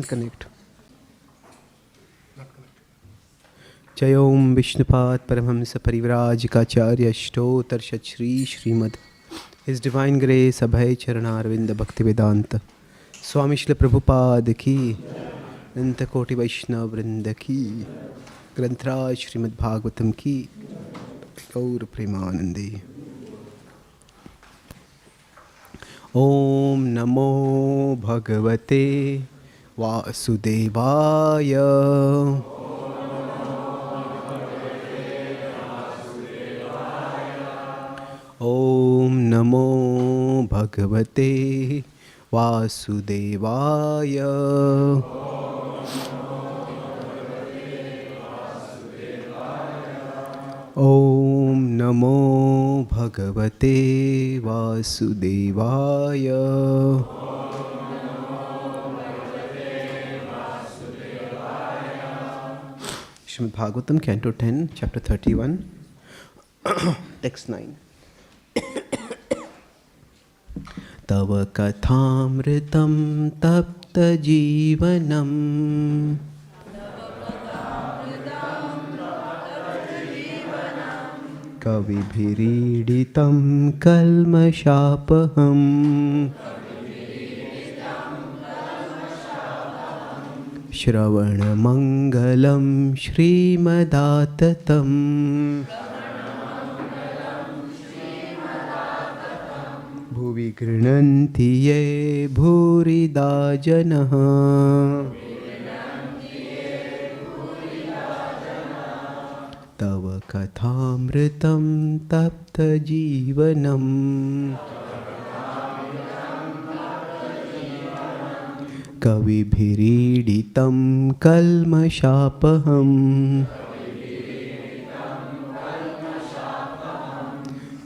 Connect. Jai Om Vishnupad Paramhamsa Parivrajikacharya Shtotar Shri Śrīmad His Divine Grace Abhay Charanarvinda Bhaktivedanta Swami Śrīla Prabhupada Ki Nanta Koti Vaishnava Vrinda Ki Grantraj Śrīmad Bhāgavatam Ki Gaur Premanandi. Om Namo Bhagavate Vasudevaya. Om Namo Bhagavate Vasudevaya. Om Namo Bhagavate Vasudevaya. Śrīmad Bhāgavatam, Canto 10, Chapter 31, Text 9. Tava kathamritam tapta jivanam kavibhiriditam kalmashapaham Shravanam Śrīmadātatam Bhuvi Grinanti Ye Bhurida Janaha Tava Kathamritam Tapta Jivanam Kavibhiriditam kalmashapaham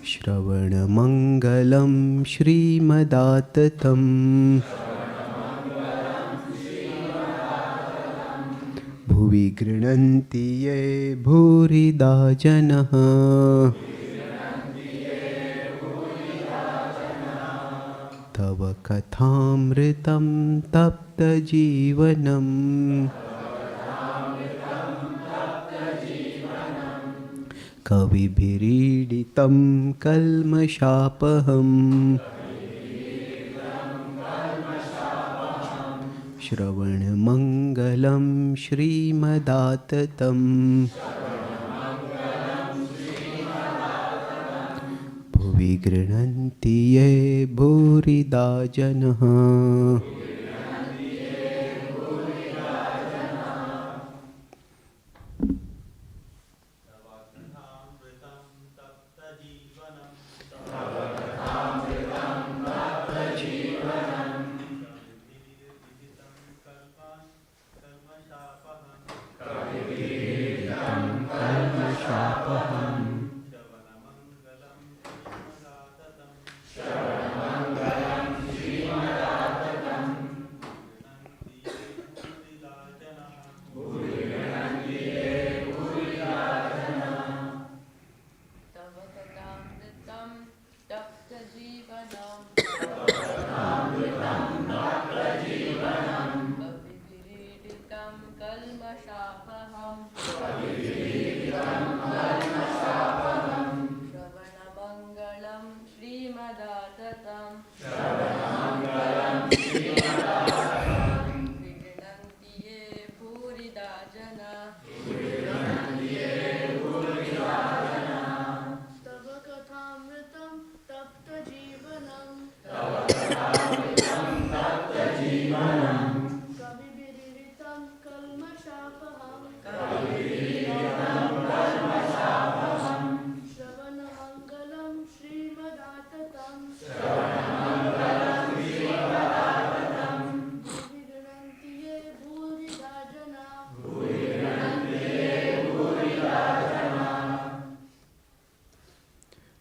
Shravanamangalam Śrīmadātatam Bhuvi Grinanti Ye Bhurida Janaha Tava kathamritam tapta jivanam Kavibhiriditam kalmashapaham Shravanamangalam Śrīmadātatam Vigrinanti Ye Bhurida Janaha.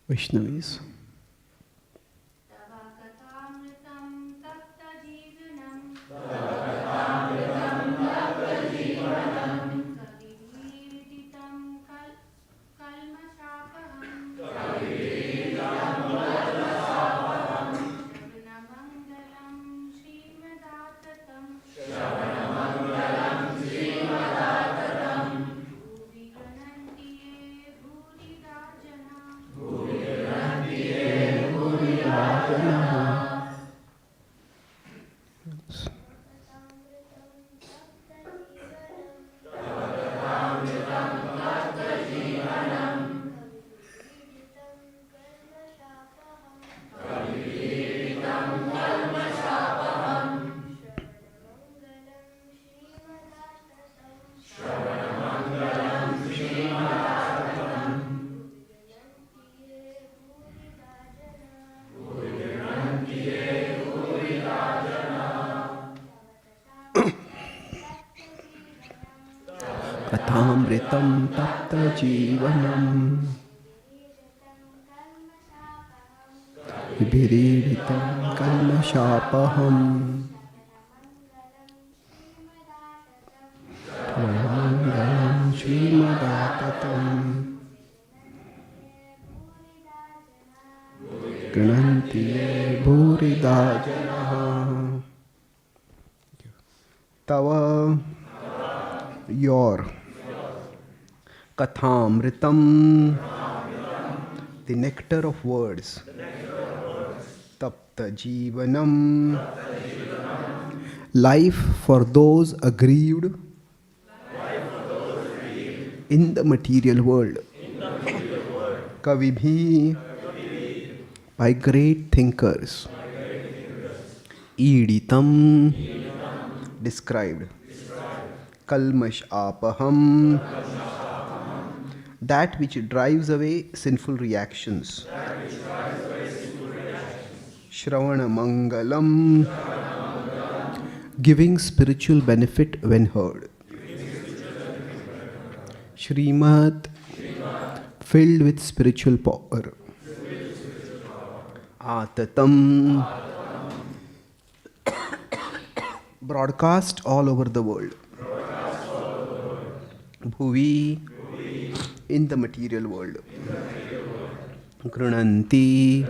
Vaishnavis. Kathamritam tapta jivanam vibhiriditam kalmashapaham Mangalam Śrīmad Bhāgavatam Grananti bhurida janaha. Tava, your Kathamritam, the nectar of words, Tapta Jivanam, life for those aggrieved in the material world, Kavibhi, by great thinkers, Iditam, described, Kalmash Apaham, that which drives away sinful reactions. Shravana Mangalam, giving spiritual benefit when heard. Śrīmad, filled with spiritual power. Atatam, broadcast all over the world. Bhuvi, in the material world. Grunanti,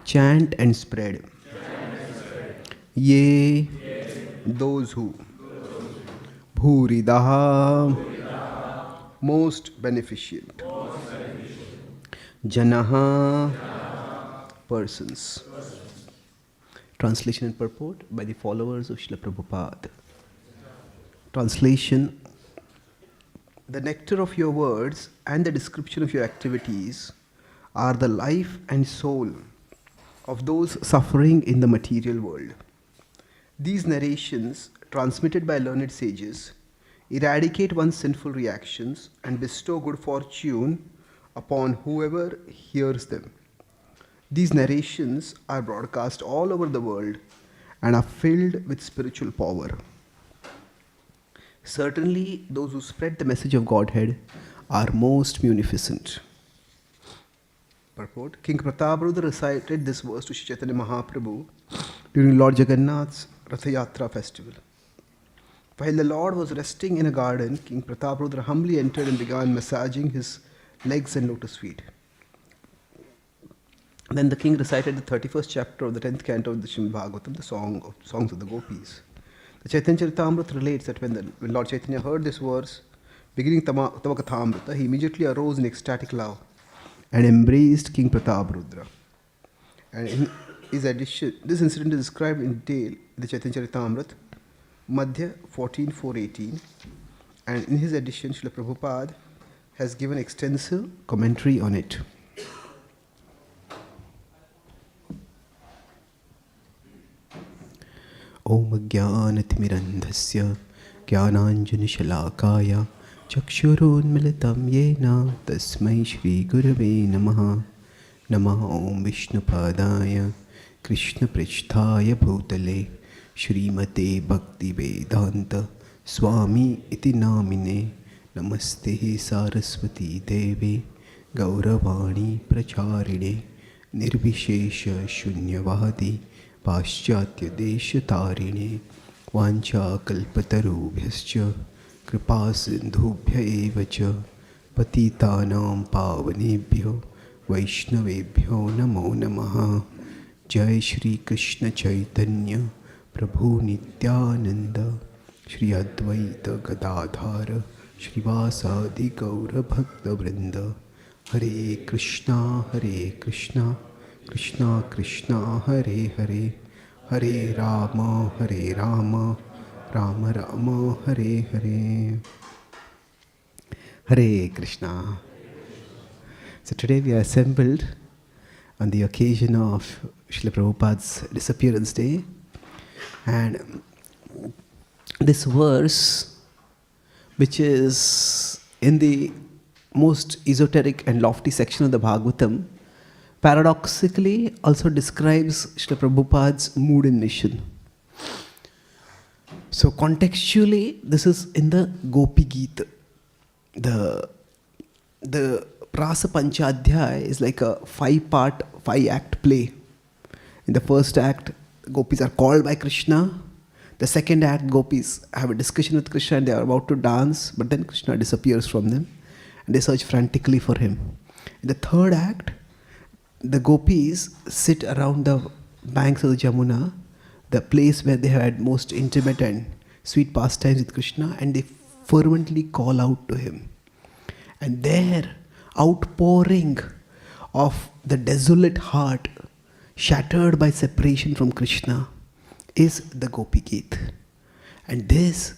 chant and spread. Ye, those who. Bhuridaha, most beneficent. Janaha, persons. Translation and purport by the followers of Srila Prabhupada. Translation: the nectar of your words and the description of your activities are the life and soul of those suffering in the material world. These narrations, transmitted by learned sages, eradicate one's sinful reactions and bestow good fortune upon whoever hears them. These narrations are broadcast all over the world and are filled with spiritual power. Certainly, those who spread the message of Godhead are most munificent. Purport: King Prataparudra recited this verse to Sri Chaitanya Mahaprabhu during Lord Jagannath's Ratha Yatra festival. While the Lord was resting in a garden, King Prataparudra humbly entered and began massaging his legs and lotus feet. Then the king recited the 31st chapter of the 10th canto of the Śrīmad Bhāgavatam, the songs of the gopis. The Chaitanya Charitamrita relates that when Lord Chaitanya heard this verse, beginning Tava Kathamrita, he immediately arose in ecstatic love and embraced King Prataparudra. And in his addition, this incident is described in detail in the Chaitanya Charitamrita, Madhya 14.4.18, and in his edition, Srila Prabhupada has given extensive commentary on it. Om Jnanatimirandhasya Jnananjanashalakaya Chakshurunmilitam Yena Tasmai Shri Gurave Namaha Namaha Om Vishnupadaya Krishna Prishthaya Bhutale Śrīmate Bhaktivedanta Swami iti namine Namaste Saraswati Devi Gauravani Pracharine Nirvishesha Shunyavadi Paschatya Desha Tarine Vancha Kalpatarubhyascha Kripa Sindhubhya Evacha Patitanam Pavanebhyo Vaishnavebhyo Namo Namaha. Jai Shri Krishna Chaitanya Prabhu Nityananda Shri Advaita Gadadhara Shrivasadi Gaura Bhakta Vrinda. Hare Krishna Krishna Krishna Hare Hare Hare Rama Rama Rama Hare Hare. Hare Krishna. So today we are assembled on the occasion of Srila Prabhupada's disappearance day, and this verse, which is in the most esoteric and lofty section of the Bhagavatam, paradoxically also describes Srila Prabhupada's mood and mission. So contextually, this is in the Gopi Geet. The Rasa Panchadhyaya is like a 5-act play. In the first act, gopis are called by Krishna. The second act, gopis have a discussion with Krishna and they are about to dance, but then Krishna disappears from them and they search frantically for him. In the third act, the gopis sit around the banks of the Jamuna, the place where they had most intimate and sweet pastimes with Krishna, and they fervently call out to him. And their outpouring of the desolate heart shattered by separation from Krishna is the Gopi Geet. And this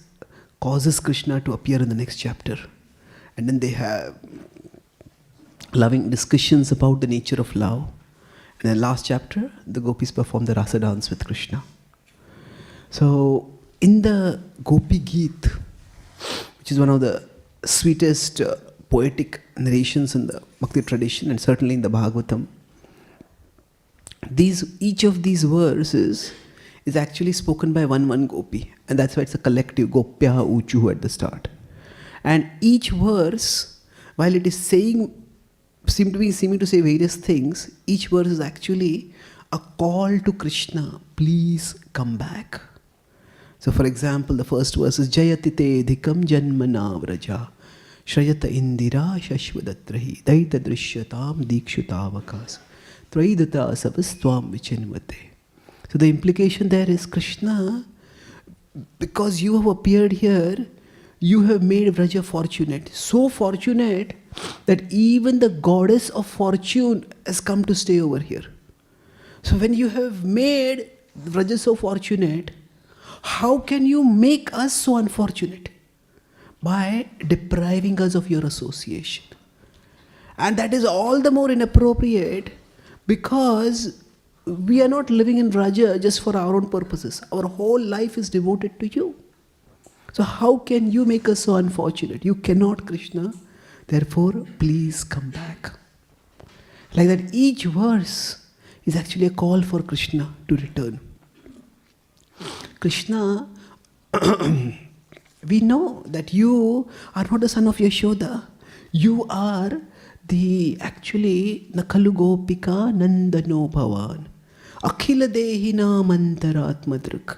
causes Krishna to appear in the next chapter. And then they have loving discussions about the nature of love. And in the last chapter, the gopis perform the rasa dance with Krishna. So in the Gopi Geet, which is one of the sweetest poetic narrations in the Bhakti tradition and certainly in the Bhagavatam, each of these verses is actually spoken by one gopi, and that's why it's a collective Gopya Uchu at the start. And each verse, while it is seeming to say various things, each verse is actually a call to Krishna, please come back. So for example, the first verse is Jayatite dhikam janmana vraja Shrayata indira shashvadatrahi daita drishyatam dikshutavakas Traidata savastvam vichinvate. So the implication there is, Krishna, because you have appeared here, you have made Vraja fortunate. So fortunate that even the goddess of fortune has come to stay over here. So when you have made Vraja so fortunate, how can you make us so unfortunate? By depriving us of your association. And that is all the more inappropriate because we are not living in Vraja just for our own purposes. Our whole life is devoted to you. So how can you make us so unfortunate? You cannot, Krishna. Therefore, please come back. Like that, each verse is actually a call for Krishna to return. Krishna, we know that you are not the son of Yashoda. You are actually Nakalu Gopika Nandano Bhavan. Akhila Dehina Mantaratmadruk.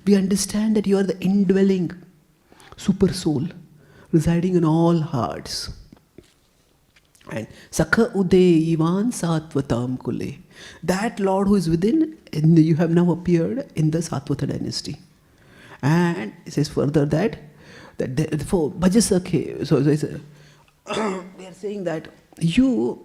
We understand that you are the indwelling super soul residing in all hearts. And Sakha Ude Ivan Satvatam Kule. That Lord who is within, you have now appeared in the Satvata dynasty. And it says further that for Bhajasakhe, so they are saying that you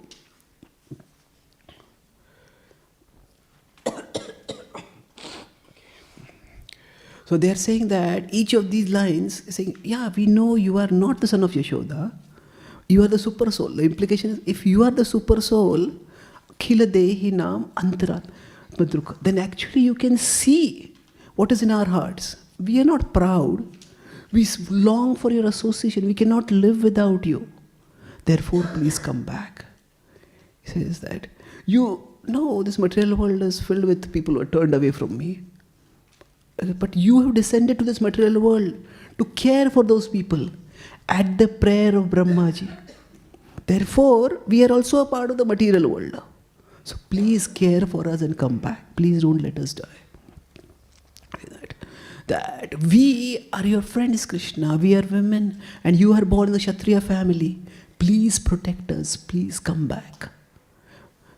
so they are saying that each of these lines is saying, yeah, we know you are not the son of Yashoda, you are the super soul. The implication is, if you are the super soul, Khila Dehi Nam Antarat Madruka, then actually you can see what is in our hearts. We are not proud. We long for your association. We cannot live without you. Therefore, please come back. He says that, you know, this material world is filled with people who are turned away from me. But you have descended to this material world to care for those people at the prayer of Brahmaji. Therefore, we are also a part of the material world. So please care for us and come back. Please don't let us die. That we are your friends, Krishna. We are women and you are born in the Kshatriya family. Please protect us. Please come back.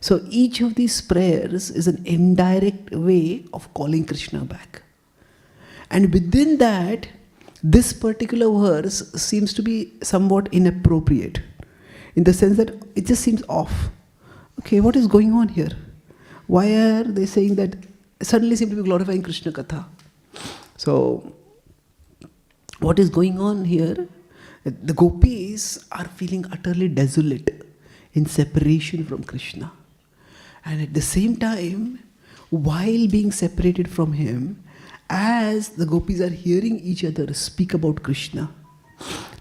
So each of these prayers is an indirect way of calling Krishna back. And within that, this particular verse seems to be somewhat inappropriate, in the sense that it just seems off. Okay, what is going on here? Why are they saying that? Suddenly seem to be glorifying Krishna Katha. So, what is going on here? The gopis are feeling utterly desolate in separation from Krishna. And at the same time, while being separated from him, as the gopis are hearing each other speak about Krishna,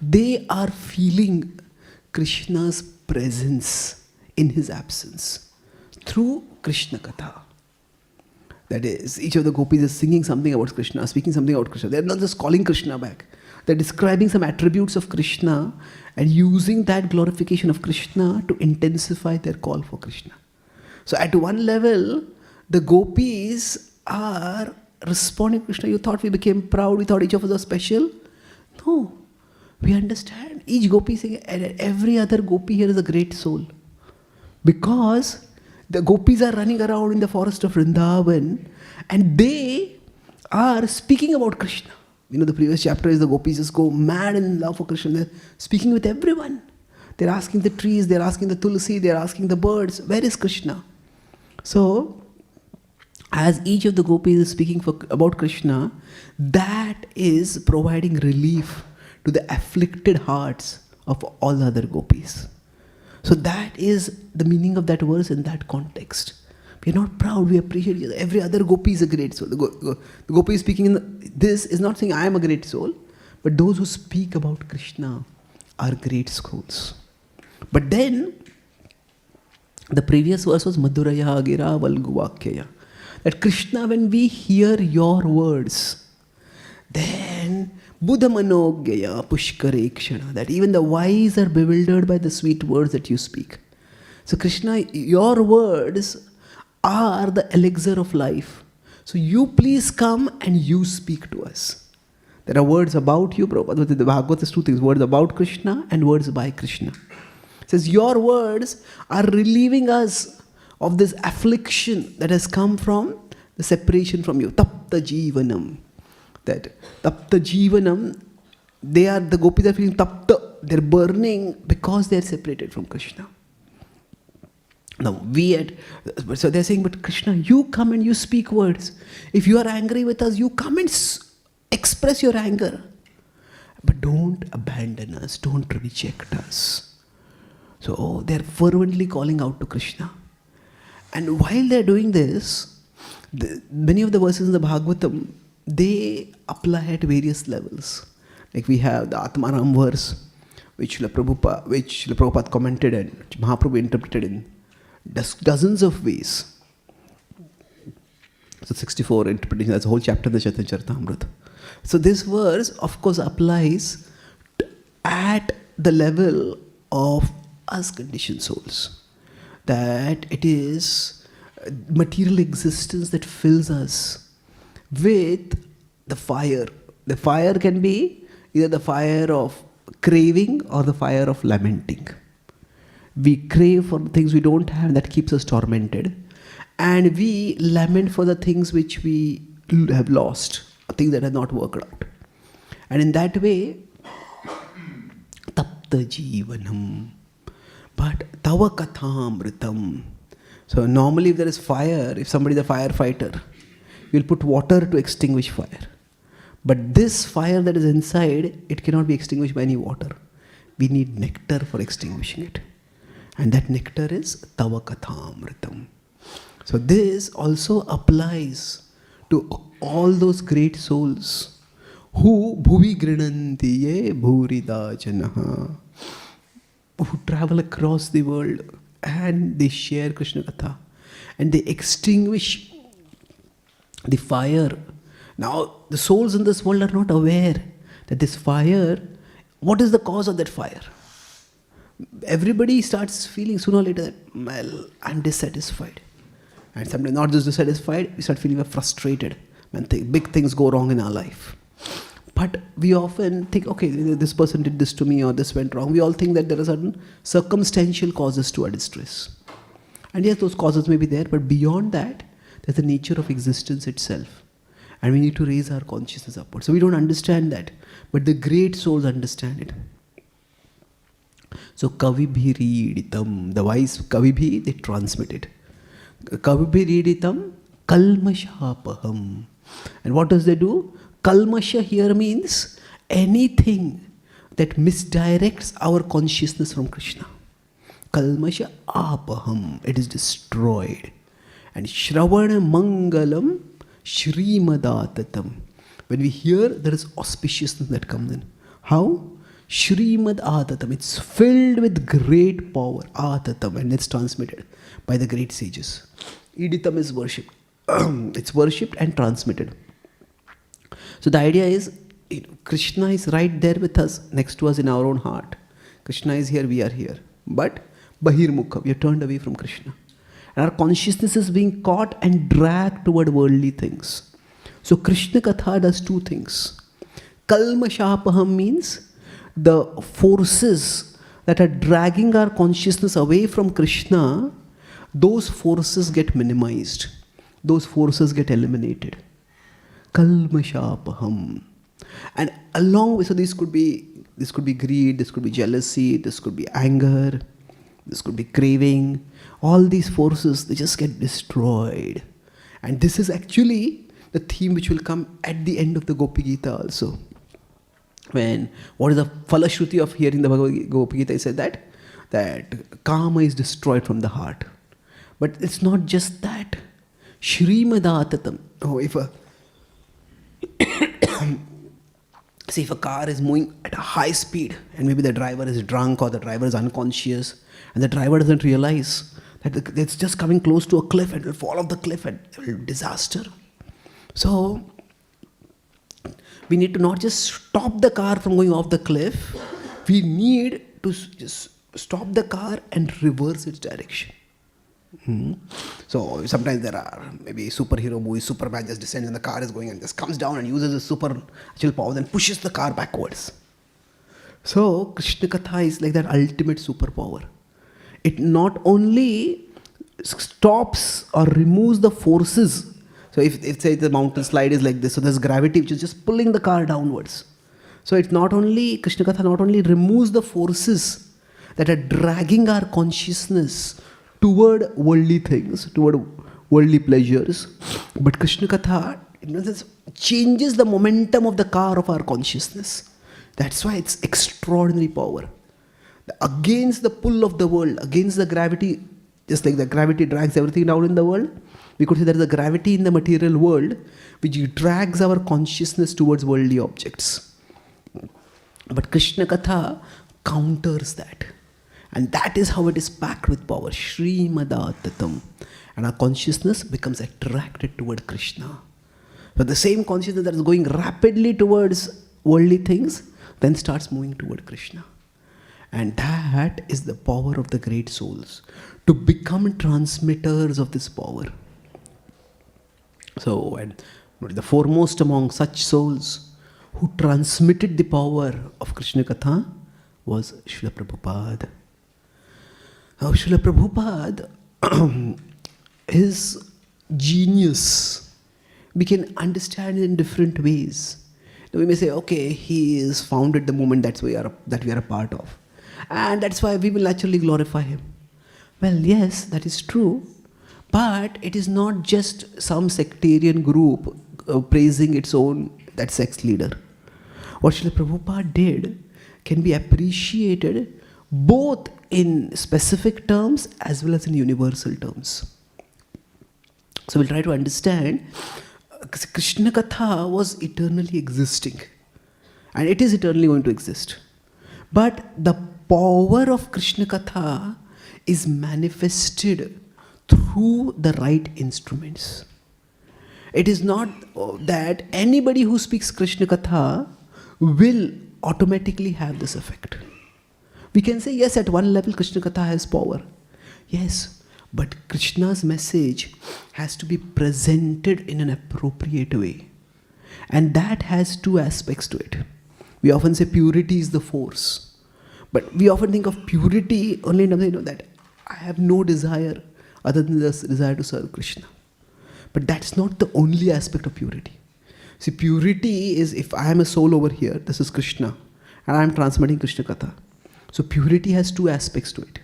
they are feeling Krishna's presence in his absence through Krishna Katha. That is, each of the gopis is singing something about Krishna, speaking something about Krishna. They are not just calling Krishna back. They are describing some attributes of Krishna and using that glorification of Krishna to intensify their call for Krishna. So at one level, the gopis are responding to Krishna. You thought we became proud, we thought each of us was special? No. We understand. Each gopi is saying, every other gopi here is a great soul. Because the gopis are running around in the forest of Vrindavan and they are speaking about Krishna. You know, the previous chapter is the gopis just go mad in love for Krishna. They're speaking with everyone. They're asking the trees, they're asking the tulsi, they're asking the birds, where is Krishna? So, as each of the gopis is speaking about Krishna, that is providing relief to the afflicted hearts of all the other gopis. So that is the meaning of that verse in that context. We are not proud, we appreciate each other. Every other gopi is a great soul. The gopi speaking in this is not saying I am a great soul, but those who speak about Krishna are great souls. But then, the previous verse was Madhuraya Gira Valguvakyaya. That Krishna, when we hear your words, then Buddha Manogyaya Pushkare Kshana, that even the wise are bewildered by the sweet words that you speak. So Krishna, your words are the elixir of life. So you please come and you speak to us. There are words about you, Prabhupada. The Bhagavatam is two things, words about Krishna and words by Krishna. It says your words are relieving us of this affliction that has come from the separation from you. Tapta Jivanam. That Tapta Jivanam, they are, the gopis are feeling tapta, they're burning because they're separated from Krishna. Now, so they're saying, but Krishna, you come and you speak words. If you are angry with us, you come and express your anger. But don't abandon us, don't reject us. So they're fervently calling out to Krishna. And while they're doing this, many of the verses in the Bhagavatam, they apply at various levels. Like we have the Atmaram verse, which Srila Prabhupada commented and which Mahaprabhu interpreted in dozens of ways. So 64 interpretation, that's a whole chapter in the Chaitanya Charitamrita. So this verse, of course, applies at the level of us conditioned souls. That it is material existence that fills us with the fire. The fire can be either the fire of craving or the fire of lamenting. We crave for things we don't have, that keeps us tormented. And we lament for the things which we have lost, things that have not worked out. And in that way, tapta jivanam. But tava kathamritam. So normally if there is fire, if somebody is a firefighter, you'll put water to extinguish fire. But this fire that is inside, it cannot be extinguished by any water. We need nectar for extinguishing it. And that nectar is tava kathamritam. So this also applies to all those great souls who bhuvi grinanti ye bhurida janaha, who travel across the world and they share Krishna Katha and they extinguish the fire. Now, the souls in this world are not aware that this fire, what is the cause of that fire? everybody starts feeling sooner or later that, well, I'm dissatisfied. And sometimes not just dissatisfied, we start feeling frustrated when big things go wrong in our life. But we often think, okay, this person did this to me or this went wrong. We all think that there are certain circumstantial causes to our distress. And yes, those causes may be there, but beyond that, there's the nature of existence itself. And we need to raise our consciousness upward. So we don't understand that, but the great souls understand it. So Kavibhiriditam, the wise Kavibhi, they transmit it. Kavibhiriditam kalmashapaham. And what does they do? Kalmasha here means anything that misdirects our consciousness from Krishna. Kalmasha apaham, it is destroyed. And Shravana Mangalam Śrīmad Bhāgavatam. When we hear, there is auspiciousness that comes in. How? Śrīmad Bhāgavatam. It's filled with great power. Bhāgavatam, and it's transmitted by the great sages. Iditam is worshipped. It's worshipped and transmitted. So the idea is, Krishna is right there with us, next to us in our own heart. Krishna is here, we are here. But Bahirmukha, we are turned away from Krishna. And our consciousness is being caught and dragged toward worldly things. So Krishna Katha does two things. Kalmashapaham means the forces that are dragging our consciousness away from Krishna, those forces get minimized. Those forces get eliminated. Kalmashapaham. And along with, so this could be greed, this could be jealousy, this could be anger, this could be craving. All these forces, they just get destroyed. And this is actually the theme which will come at the end of the Gopi Gita also. When, what is the Falashruti of hearing the Gopi Gita? He said that Kama is destroyed from the heart. But it's not just that. Śrīmad Bhāgavatam. Oh, if a car is moving at a high speed and maybe the driver is drunk or the driver is unconscious and the driver doesn't realize that it's just coming close to a cliff and it will fall off the cliff and it will be disaster. So we need to not just stop the car from going off the cliff, we need to just stop the car and reverse its direction. So sometimes there are maybe superhero movies, Superman just descends and the car is going and just comes down and uses his supernatural power and pushes the car backwards. So Krishna Katha is like that ultimate superpower. It not only stops or removes the forces. So if say the mountain slide is like this, so there's gravity which is just pulling the car downwards. So it's not only, Krishna Katha not only removes the forces that are dragging our consciousness toward worldly things, toward worldly pleasures, but Krishna Katha, in a sense, changes the momentum of the car of our consciousness. That's why it's extraordinary power. Against the pull of the world, against the gravity, just like the gravity drags everything down in the world, we could say there is a gravity in the material world which drags our consciousness towards worldly objects. But Krishna Katha counters that. And that is how it is packed with power. Śrīmad Bhāgavatam. And our consciousness becomes attracted toward Krishna. So the same consciousness that is going rapidly towards worldly things then starts moving toward Krishna. And that is the power of the great souls, to become transmitters of this power. So, and the foremost among such souls who transmitted the power of Krishna Katha was Srila Prabhupada. Now, Srila Prabhupada, his genius, we can understand it in different ways. Now we may say, okay, he is founded the movement that we are a part of. And that's why we will naturally glorify him. Well, yes, that is true. But it is not just some sectarian group praising its own, that sex leader. What Srila Prabhupada did can be appreciated both in specific terms as well as in universal terms. So we'll try to understand. Krishna Katha was eternally existing. And it is eternally going to exist. But the power of Krishna Katha is manifested through the right instruments. It is not that anybody who speaks Krishna Katha will automatically have this effect. We can say, yes, at one level Krishna Katha has power. Yes, but Krishna's message has to be presented in an appropriate way. And that has two aspects to it. We often say purity is the force. But we often think of purity only in terms of, that I have no desire other than the desire to serve Krishna. But that's not the only aspect of purity. See, purity is if I am a soul over here, this is Krishna, and I am transmitting Krishna Katha. So purity has two aspects to it.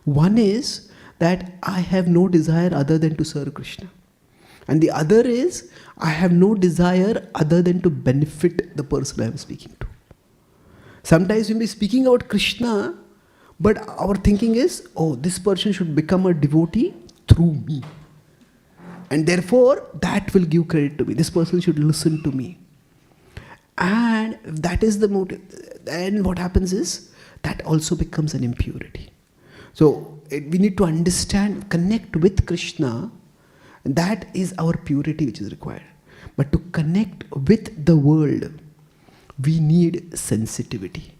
One is that I have no desire other than to serve Krishna. And the other is, I have no desire other than to benefit the person I am speaking to. Sometimes we may be speaking about Krishna, but our thinking is, oh, this person should become a devotee through me. And therefore, that will give credit to me. This person should listen to me. And if that is the motive, then what happens is, that also becomes an impurity. So, we need to understand, connect with Krishna. That is our purity which is required. But to connect with the world, we need sensitivity.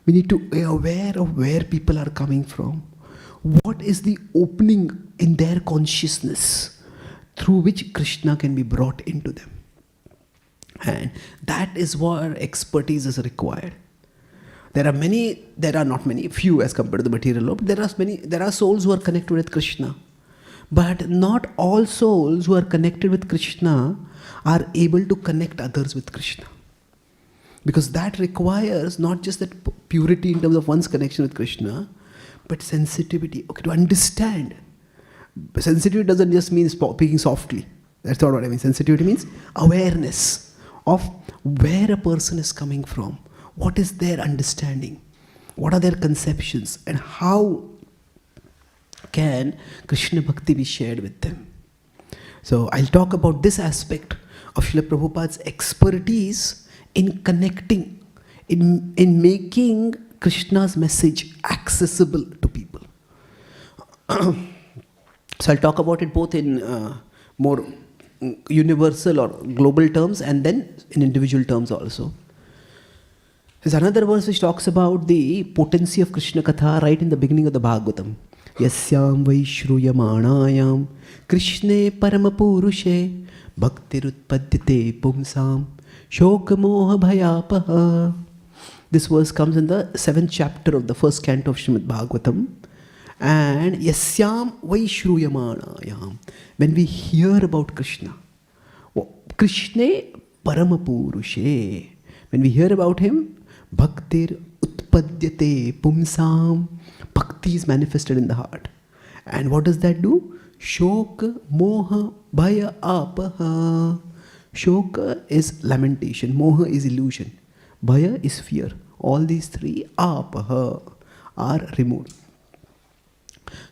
We need to be aware of where people are coming from. What is the opening in their consciousness through which Krishna can be brought into them? And that is where expertise is required. There are not many, few as compared to the material law, but there are souls who are connected with Krishna. But not all souls who are connected with Krishna are able to connect others with Krishna. Because that requires not just that purity in terms of one's connection with Krishna, but sensitivity. Okay, to understand. Sensitivity doesn't just mean speaking softly. That's not what I mean. Sensitivity means awareness of where a person is coming from. What is their understanding? What are their conceptions? And how can Krishna Bhakti be shared with them? So I'll talk about this aspect of Srila Prabhupada's expertise in connecting, in making Krishna's message accessible to people. So I'll talk about it both in more universal or global terms and then in individual terms also. There's another verse which talks about the potency of Krishna Katha right in the beginning of the Bhagavatam. Yasyam vaishruyamānāyam Krishne paramapurushe bhaktirutpadyate pumsam shokamoha bhayapaha. This verse comes in the 7th chapter of the first canto of Śrīmad Bhāgavatam. And yasyam vaishruyamānāyam, when we hear about Krishna, Krishne paramapurushe, when we hear about him, bhaktir utpadyate pumsam, bhakti is manifested in the heart. And what does that do? Shoka moha bhaya apaha. Shoka is lamentation, moha is illusion, bhaya is fear. All these three apaha are removed.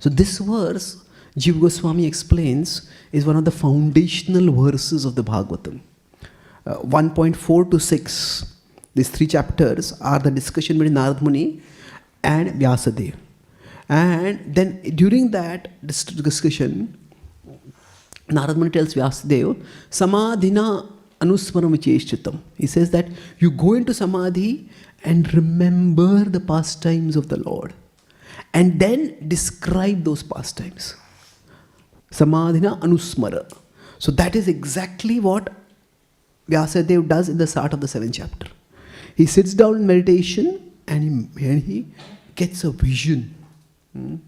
So this verse, Jiva Goswami explains, is one of the foundational verses of the Bhagavatam. 1.4 to 6, these three chapters are the discussion between Narad Muni and Vyasadeva. And then during that discussion, Narad Muni tells Vyasadeva, Samadhina anusmaram vicheshchitam. He says that you go into Samadhi and remember the pastimes of the Lord. And then describe those pastimes. Samadhina anusmara. So that is exactly what Vyasadeva does in the start of the 7th chapter. He sits down in meditation and he gets a vision. And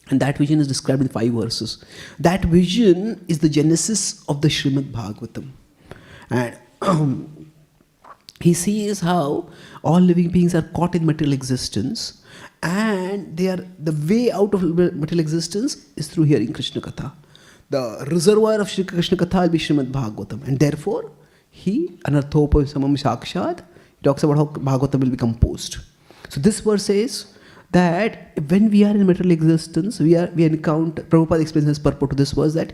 that vision is described in 5 verses. That vision is the genesis of the Śrīmad Bhāgavatam. And he sees how all living beings are caught in material existence. And the way out of material existence is through hearing Krishna Katha. The reservoir of Krishna Katha will be Śrīmad Bhāgavatam. And therefore, he, anarthopa samam sakshat, talks about how Bhagavatam will be composed. So this verse says that when we are in material existence, we encounter, Prabhupada explains his purport to this verse, that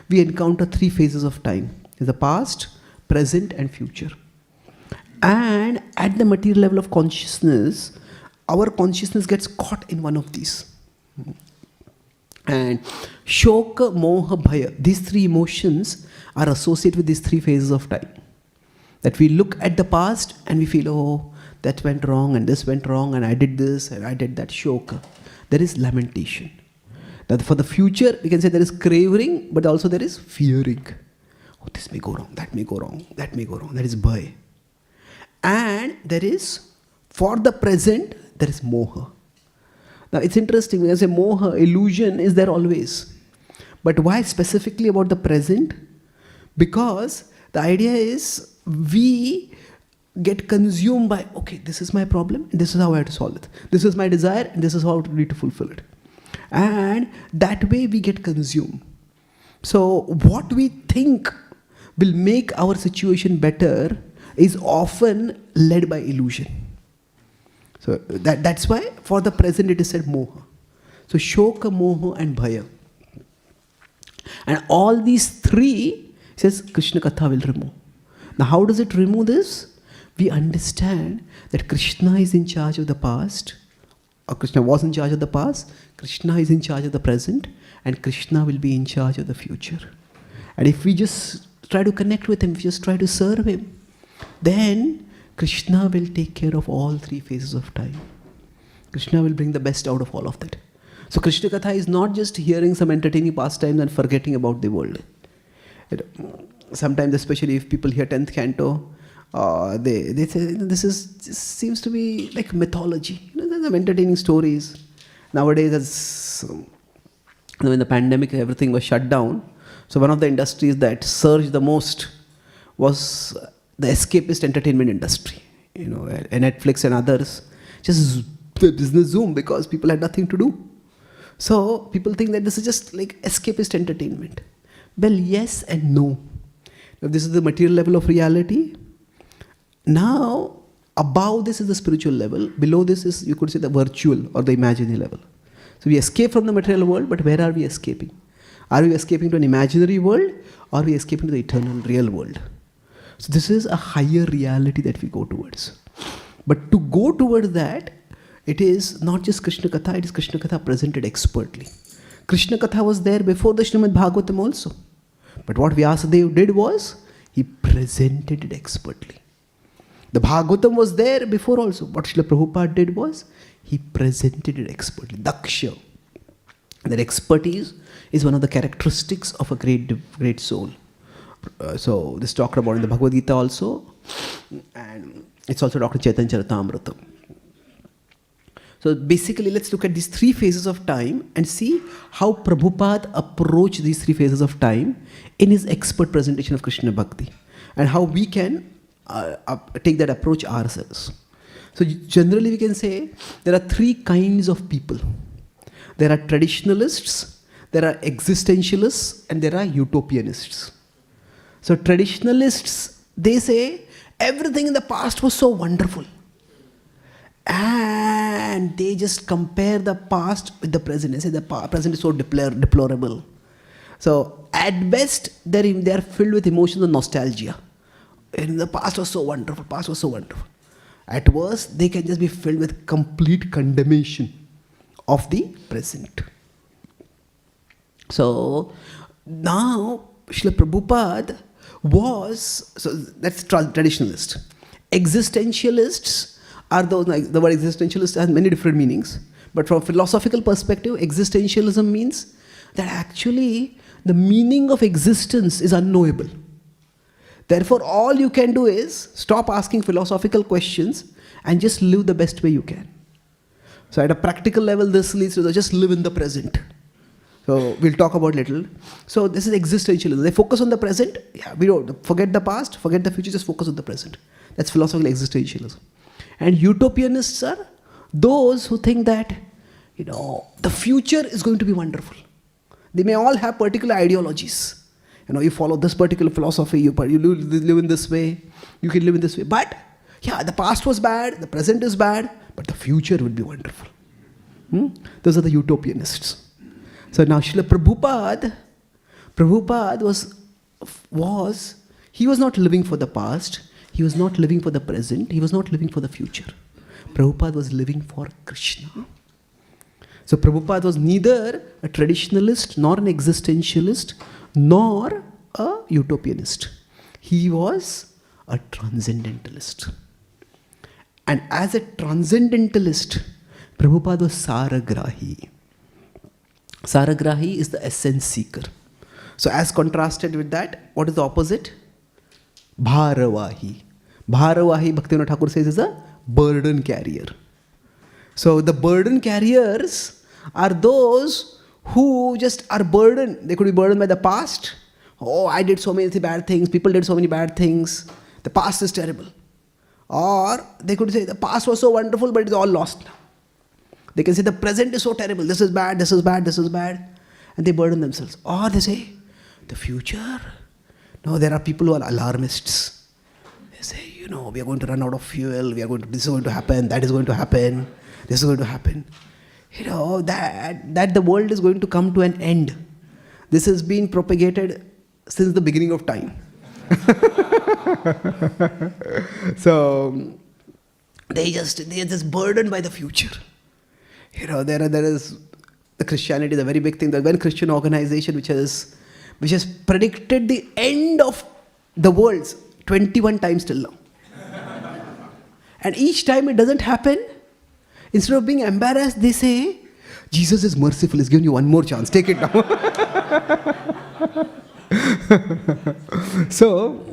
we encounter 3 phases of time. There's the past, present and future. And at the material level of consciousness, our consciousness gets caught in one of these. And shoka, moha, bhaya, these 3 emotions are associated with these 3 phases of time. That we look at the past and we feel, oh, that went wrong and this went wrong and I did this and I did that. Shoka. There is lamentation. Now for the future, we can say there is craving, but also there is fearing. Oh, this may go wrong, that may go wrong, that may go wrong. That is bhaya. And there is, for the present, there is moha. Now it's interesting, when I say moha, illusion is there always. But why specifically about the present? Because the idea is we get consumed by, okay, this is my problem, and this is how I have to solve it. This is my desire, and this is how I need to fulfill it. And that way we get consumed. So what we think will make our situation better is often led by illusion. So that's why for the present it is said moha. So shoka, moha and bhaya. And all these three, says Krishna Katha will remove. Now how does it remove this? We understand that Krishna is in charge of the past, or Krishna was in charge of the past, Krishna is in charge of the present, and Krishna will be in charge of the future. And if we just try to connect with him, if we just try to serve him, then Krishna will take care of all three phases of time. Krishna will bring the best out of all of that. So Krishna Katha is not just hearing some entertaining pastimes and forgetting about the world. Sometimes, especially if people hear 10th canto, they say, this seems to be like mythology. There's some entertaining stories. Nowadays, as when the pandemic, everything was shut down. So one of the industries that surged the most was the escapist entertainment industry. And Netflix and others just business zoom because people had nothing to do. So people think that this is just like escapist entertainment. Well, yes and no. If this is the material level of reality, now above this is the spiritual level, below this is, you could say, the virtual or the imaginary level. So we escape from the material world, but where are we escaping? Are we escaping to an imaginary world, or are we escaping to the eternal real world? So this is a higher reality that we go towards. But to go towards that, it is not just Krishna Katha, it is Krishna Katha presented expertly. Krishna Katha was there before the Śrīmad Bhāgavatam also. But what Vyasadeva did was, he presented it expertly. The Bhāgavatam was there before also. What Srila Prabhupada did was, he presented it expertly. Daksha. That expertise is one of the characteristics of a great soul. So this is talked about in the Bhagavad Gita also. And it's also talked in Chaitanya Charitamrita. So basically, let's look at these three phases of time and see how Prabhupada approached these three phases of time in his expert presentation of Krishna Bhakti, and how we can take that approach ourselves. So generally we can say there are three kinds of people. There are traditionalists, there are existentialists, and there are utopianists. So traditionalists, they say everything in the past was so wonderful. And they just compare the past with the present. They say the present is so deplorable. So at best, they are filled with emotions of nostalgia. And the past was so wonderful, past was so wonderful. At worst, they can just be filled with complete condemnation of the present. So now, Srila Prabhupada was, so that's traditionalist. Existentialists are those, like the word existentialist has many different meanings. But from a philosophical perspective, existentialism means that actually the meaning of existence is unknowable. Therefore, all you can do is stop asking philosophical questions and just live the best way you can. So at a practical level, this leads to just live in the present. So we'll talk about little. So this is existentialism. They focus on the present. Yeah, we don't forget the past, forget the future, just focus on the present. That's philosophical existentialism. And utopianists are those who think that, the future is going to be wonderful. They may all have particular ideologies. You follow this particular philosophy, you live in this way, you can live in this way. But, yeah, the past was bad, the present is bad, but the future would be wonderful. Those are the utopianists. So now Srila Prabhupada he was not living for the past, he was not living for the present, he was not living for the future. Prabhupada was living for Krishna. So Prabhupada was neither a traditionalist, nor an existentialist, nor a utopianist. He was a transcendentalist. And as a transcendentalist, Prabhupada was Saragrahi. Saragrahi is the essence seeker. So as contrasted with that, what is the opposite? Bharavahi. Bharavahi, Bhaktivinoda Thakur says, is a burden carrier. So the burden carriers are those who just are burdened. They could be burdened by the past. Oh, I did so many bad things. People did so many bad things. The past is terrible. Or they could say the past was so wonderful, but it's all lost now. They can say the present is so terrible. This is bad, this is bad, this is bad. And they burden themselves. Or they say, the future. No, there are people who are alarmists. They say, we are going to run out of fuel. This is going to happen. That is going to happen. This is going to happen. That the world is going to come to an end. This has been propagated since the beginning of time. So they are just burdened by the future. There is the Christianity, the very big thing. The one Christian organization which has predicted the end of the world 21 times till now. And each time it doesn't happen, instead of being embarrassed, they say, Jesus is merciful, he's given you one more chance, take it now. So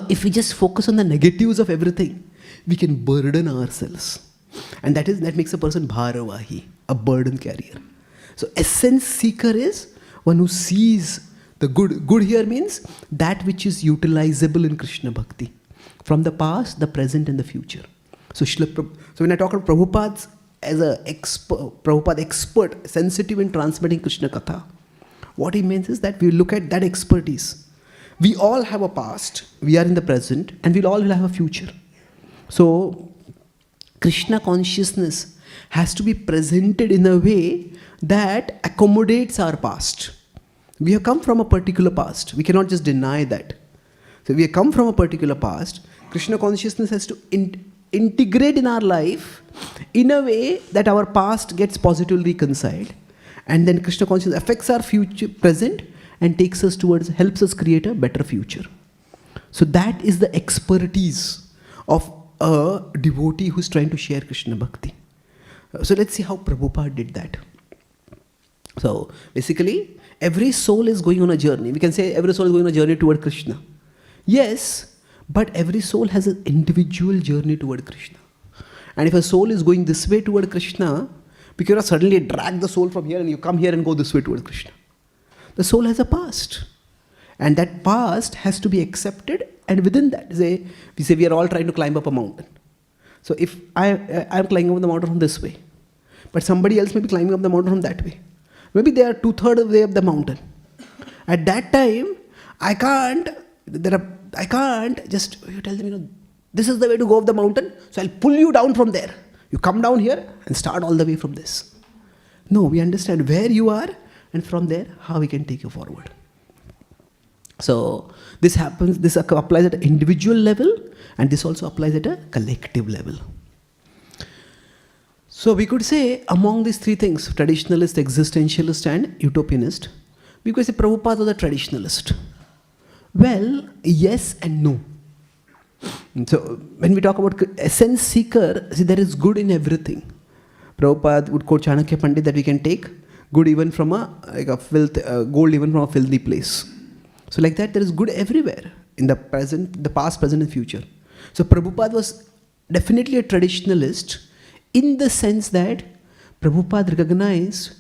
if we just focus on the negatives of everything, we can burden ourselves. And that makes a person bharavahi, a burden carrier. So essence seeker is one who sees the good. Good here means that which is utilizable in Krishna Bhakti. From the past, the present and the future. So when I talk about Prabhupada as Prabhupada expert, sensitive in transmitting Krishna Katha, what he means is that we look at that expertise. We all have a past, we are in the present, and we all will have a future. So Krishna consciousness has to be presented in a way that accommodates our past. We have come from a particular past. We cannot just deny that. So we have come from a particular past. Krishna consciousness has to integrate in our life in a way that our past gets positively reconciled. And then Krishna consciousness affects our future, present, and takes us helps us create a better future. So that is the expertise of a devotee who's trying to share Krishna Bhakti. So let's see how Prabhupada did that. So basically, every soul is going on a journey. We can say every soul is going on a journey toward Krishna. Yes, but every soul has an individual journey toward Krishna. And if a soul is going this way toward Krishna, we cannot suddenly drag the soul from here and you come here and go this way toward Krishna. The soul has a past. And that past has to be accepted, and within that, we say we are all trying to climb up a mountain. So if I am climbing up the mountain from this way, but somebody else may be climbing up the mountain from that way. Maybe they are 2/3 of the way up the mountain. At that time, I can't just tell them, this is the way to go up the mountain, so I'll pull you down from there. You come down here and start all the way from this. No, we understand where you are, and from there, how we can take you forward. So this applies at an individual level, and this also applies at a collective level. So we could say among these three things, traditionalist, existentialist, and utopianist, we could say Prabhupada was a traditionalist. Well, yes and no. So when we talk about essence seeker, see, there is good in everything. Prabhupada would quote Chanakya Pandit that we can take good even from gold even from a filthy place. So like that, there is good everywhere in the present, the past, present, and future. So Prabhupada was definitely a traditionalist in the sense that Prabhupada recognized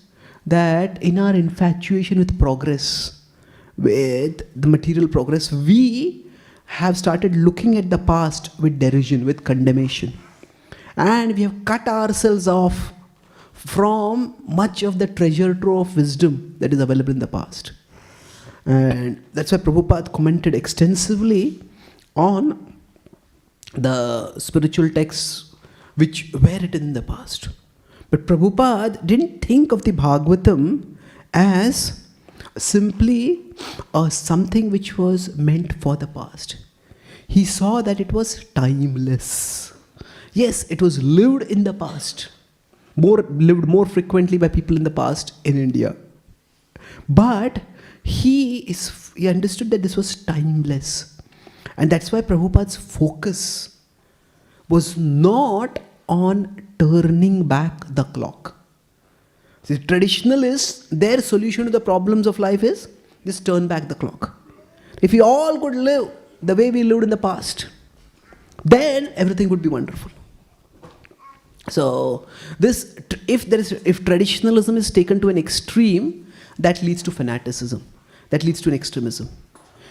that in our infatuation with progress, with the material progress, we have started looking at the past with derision, with condemnation. And we have cut ourselves off from much of the treasure trove of wisdom that is available in the past. And that's why Prabhupada commented extensively on the spiritual texts which were written in the past. But Prabhupada didn't think of the Bhagavatam as simply something which was meant for the past. He saw that it was timeless. Yes, it was lived in the past, lived more frequently by people in the past in India. But he understood that this was timeless. And that's why Prabhupada's focus was not on turning back the clock. See, traditionalists, their solution to the problems of life is just turn back the clock. If we all could live the way we lived in the past, then everything would be wonderful. So, if traditionalism is taken to an extreme, that leads to fanaticism, that leads to an extremism.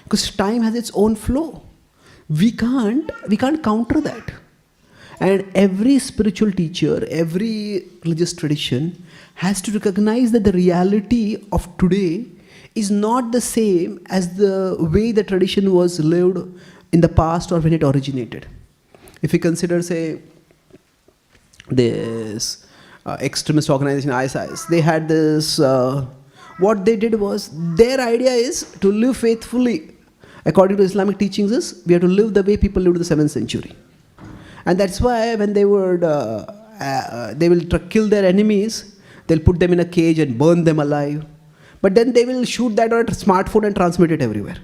Because time has its own flow. We can't counter that. And every spiritual teacher, every religious tradition has to recognize that the reality of today is not the same as the way the tradition was lived in the past or when it originated. If you consider, say, this extremist organization ISIS, they had this, what they did was, their idea is to live faithfully. According to Islamic teachings is, we have to live the way people lived in the 7th century. And that's why when they will kill their enemies, they'll put them in a cage and burn them alive. But then they will shoot that on a smartphone and transmit it everywhere.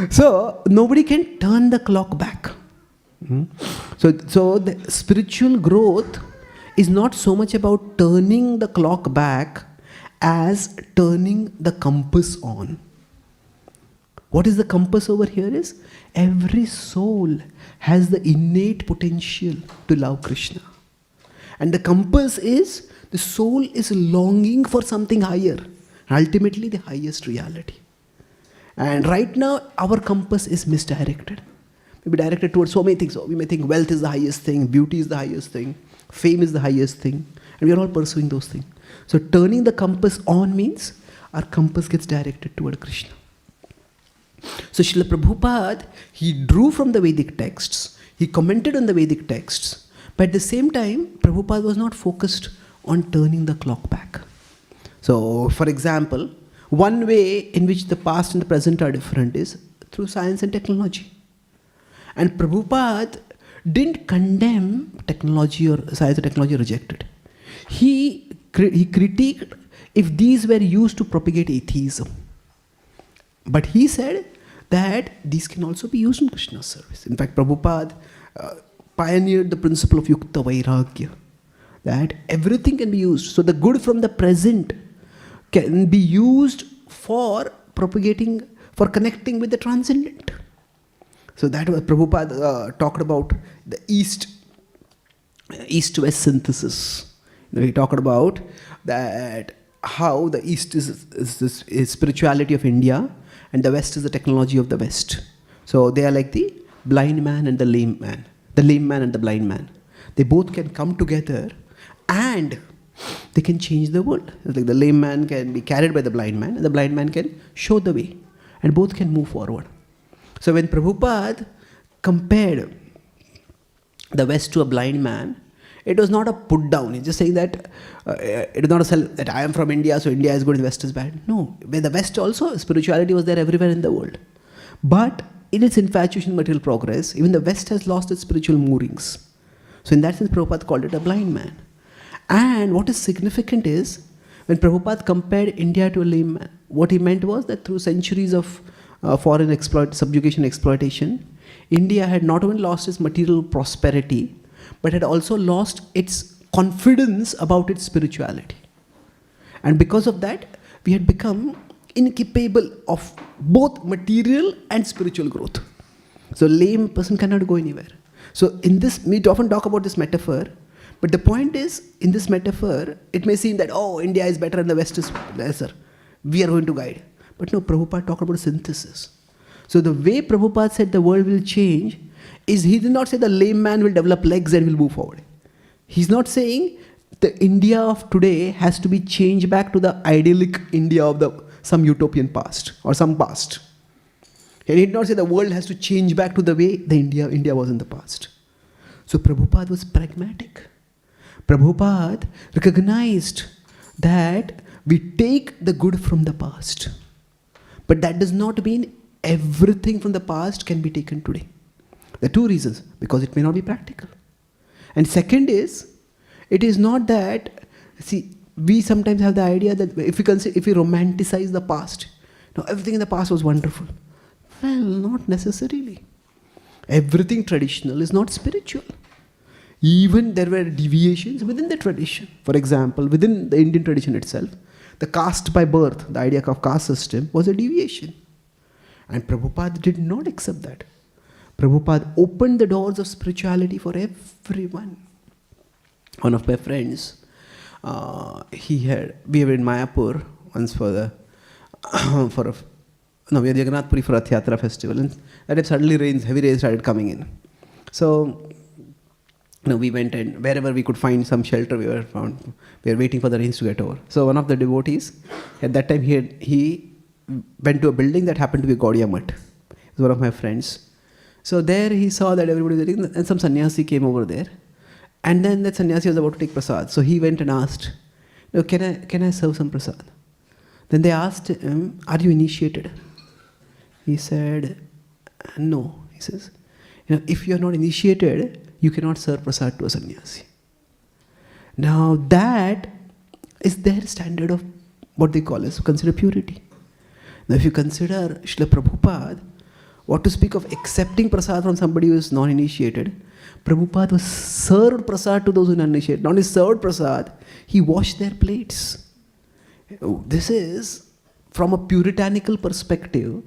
So nobody can turn the clock back. So the spiritual growth is not so much about turning the clock back as turning the compass on. What is the compass over here is, every soul has the innate potential to love Krishna. And the compass is, the soul is longing for something higher, ultimately the highest reality. And right now, our compass is misdirected. Maybe directed towards so many things. So we may think wealth is the highest thing, beauty is the highest thing, fame is the highest thing, and we are all pursuing those things. So turning the compass on means our compass gets directed toward Krishna. So Srila Prabhupada, he drew from the Vedic texts, he commented on the Vedic texts, but at the same time, Prabhupada was not focused on turning the clock back. So, for example, one way in which the past and the present are different is through science and technology. And Prabhupada didn't condemn technology or science or technology, rejected. He critiqued if these were used to propagate atheism. But he said that these can also be used in Krishna's service. In fact, Prabhupada pioneered the principle of Yukta Vairagya, that everything can be used. So the good from the present can be used for propagating, for connecting with the transcendent. So that was Prabhupada talked about the East-West synthesis. He talked about that how the East is spirituality of India and the West is the technology of the West. So they are like the blind man and the lame man and the blind man. They both can come together and they can change the world. It's like the lame man can be carried by the blind man and the blind man can show the way, and both can move forward. So when Prabhupada compared the West to a blind man, it was not a put down. He's just saying that it is not a that I am from India, so India is good and West is bad. No, when the West also, spirituality was there everywhere in the world. But in its infatuation with material progress, even the West has lost its spiritual moorings. So in that sense, Prabhupada called it a blind man. And what is significant is, when Prabhupada compared India to a lame man, what he meant was that through centuries of foreign subjugation, exploitation, India had not only lost its material prosperity, but had also lost its confidence about its spirituality. And because of that, we had become incapable of both material and spiritual growth. So lame person cannot go anywhere. So in this, we often talk about this metaphor, but the point is, in this metaphor, it may seem that, oh, India is better and the West is lesser. We are going to guide. But no, Prabhupada talked about synthesis. So the way Prabhupada said the world will change is, he did not say the lame man will develop legs and will move forward. He's not saying the India of today has to be changed back to the idyllic India of some utopian past or some past. He did not say the world has to change back to the way the India was in the past. So Prabhupada was pragmatic. Prabhupada recognized that we take the good from the past. But that does not mean everything from the past can be taken today. There are two reasons. Because it may not be practical. And second is, it is not that, see, we sometimes have the idea that if we romanticize the past, everything in the past was wonderful. Well, not necessarily. Everything traditional is not spiritual. Even there were deviations within the tradition. For example, within the Indian tradition itself, the caste by birth, the idea of caste system, was a deviation. And Prabhupada did not accept that. Prabhupada opened the doors of spirituality for everyone. One of my friends, we were in Mayapur once we were in Jagannath Puri for a Rath festival, and that it suddenly heavy rains started coming in. So, we went, and wherever we could find some shelter, we were waiting for the rains to get over. So one of the devotees, at that time he went to a building that happened to be Gaudiya Mutt. He was one of my friends. So there he saw that everybody was eating, and some sannyasi came over there. And then that sannyasi was about to take prasad. So he went and asked, can I serve some prasad? Then they asked him, are you initiated? He said, no. He says, if you are not initiated, you cannot serve prasad to a sannyasi. Now that is their standard of what they call as consider purity. Now if you consider Srila Prabhupada, what to speak of accepting prasad from somebody who is non-initiated, Prabhupada was served prasad to those who are uninitiated. Not only served prasad, he washed their plates. This is from a puritanical perspective.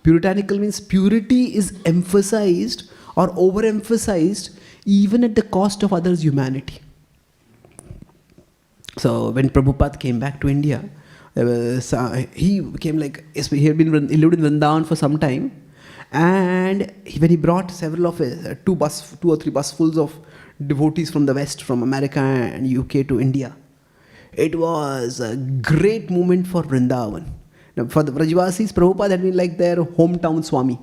Puritanical means purity is emphasized or overemphasized even at the cost of others' humanity. So when Prabhupada came back to India, he became like, he lived in Vrindavan for some time, and when he brought several of his, two or three busfuls of devotees from the West, from America and UK to India, it was a great moment for Vrindavan. Now, for the Vrajvasis, Prabhupada had been like their hometown Swami.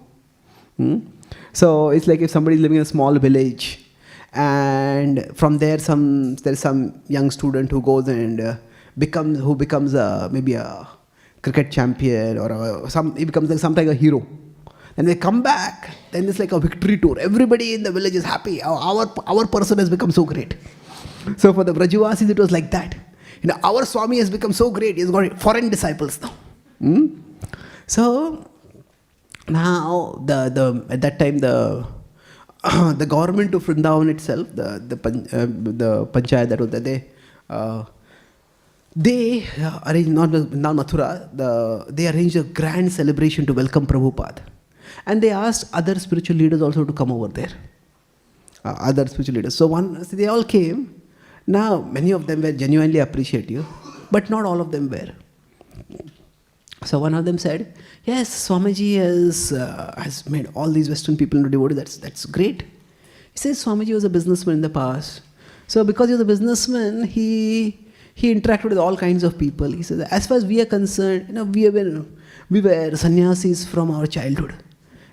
So it's like if somebody is living in a small village, and from there there's some young student who goes and becomes maybe a cricket champion, or he becomes like some type of hero. And they come back, then it's like a victory tour. Everybody in the village is happy. Our person has become so great. So for the Vrajavasis, it was like that. Our Swami has become so great. He's got foreign disciples now. So now at that time the government of Vrindavan itself, the panchayat that was there, they arranged, not Mathura, they arranged a grand celebration to welcome Prabhupada. And they asked other spiritual leaders also to come over there. Other spiritual leaders. So they all came. Now, many of them were genuinely appreciative, but not all of them were. So one of them said, yes, Swamiji has made all these Western people into devotees. That's great. He says Swamiji was a businessman in the past. So because he was a businessman, he interacted with all kinds of people. He says, as far as we are concerned, we were sannyasis from our childhood.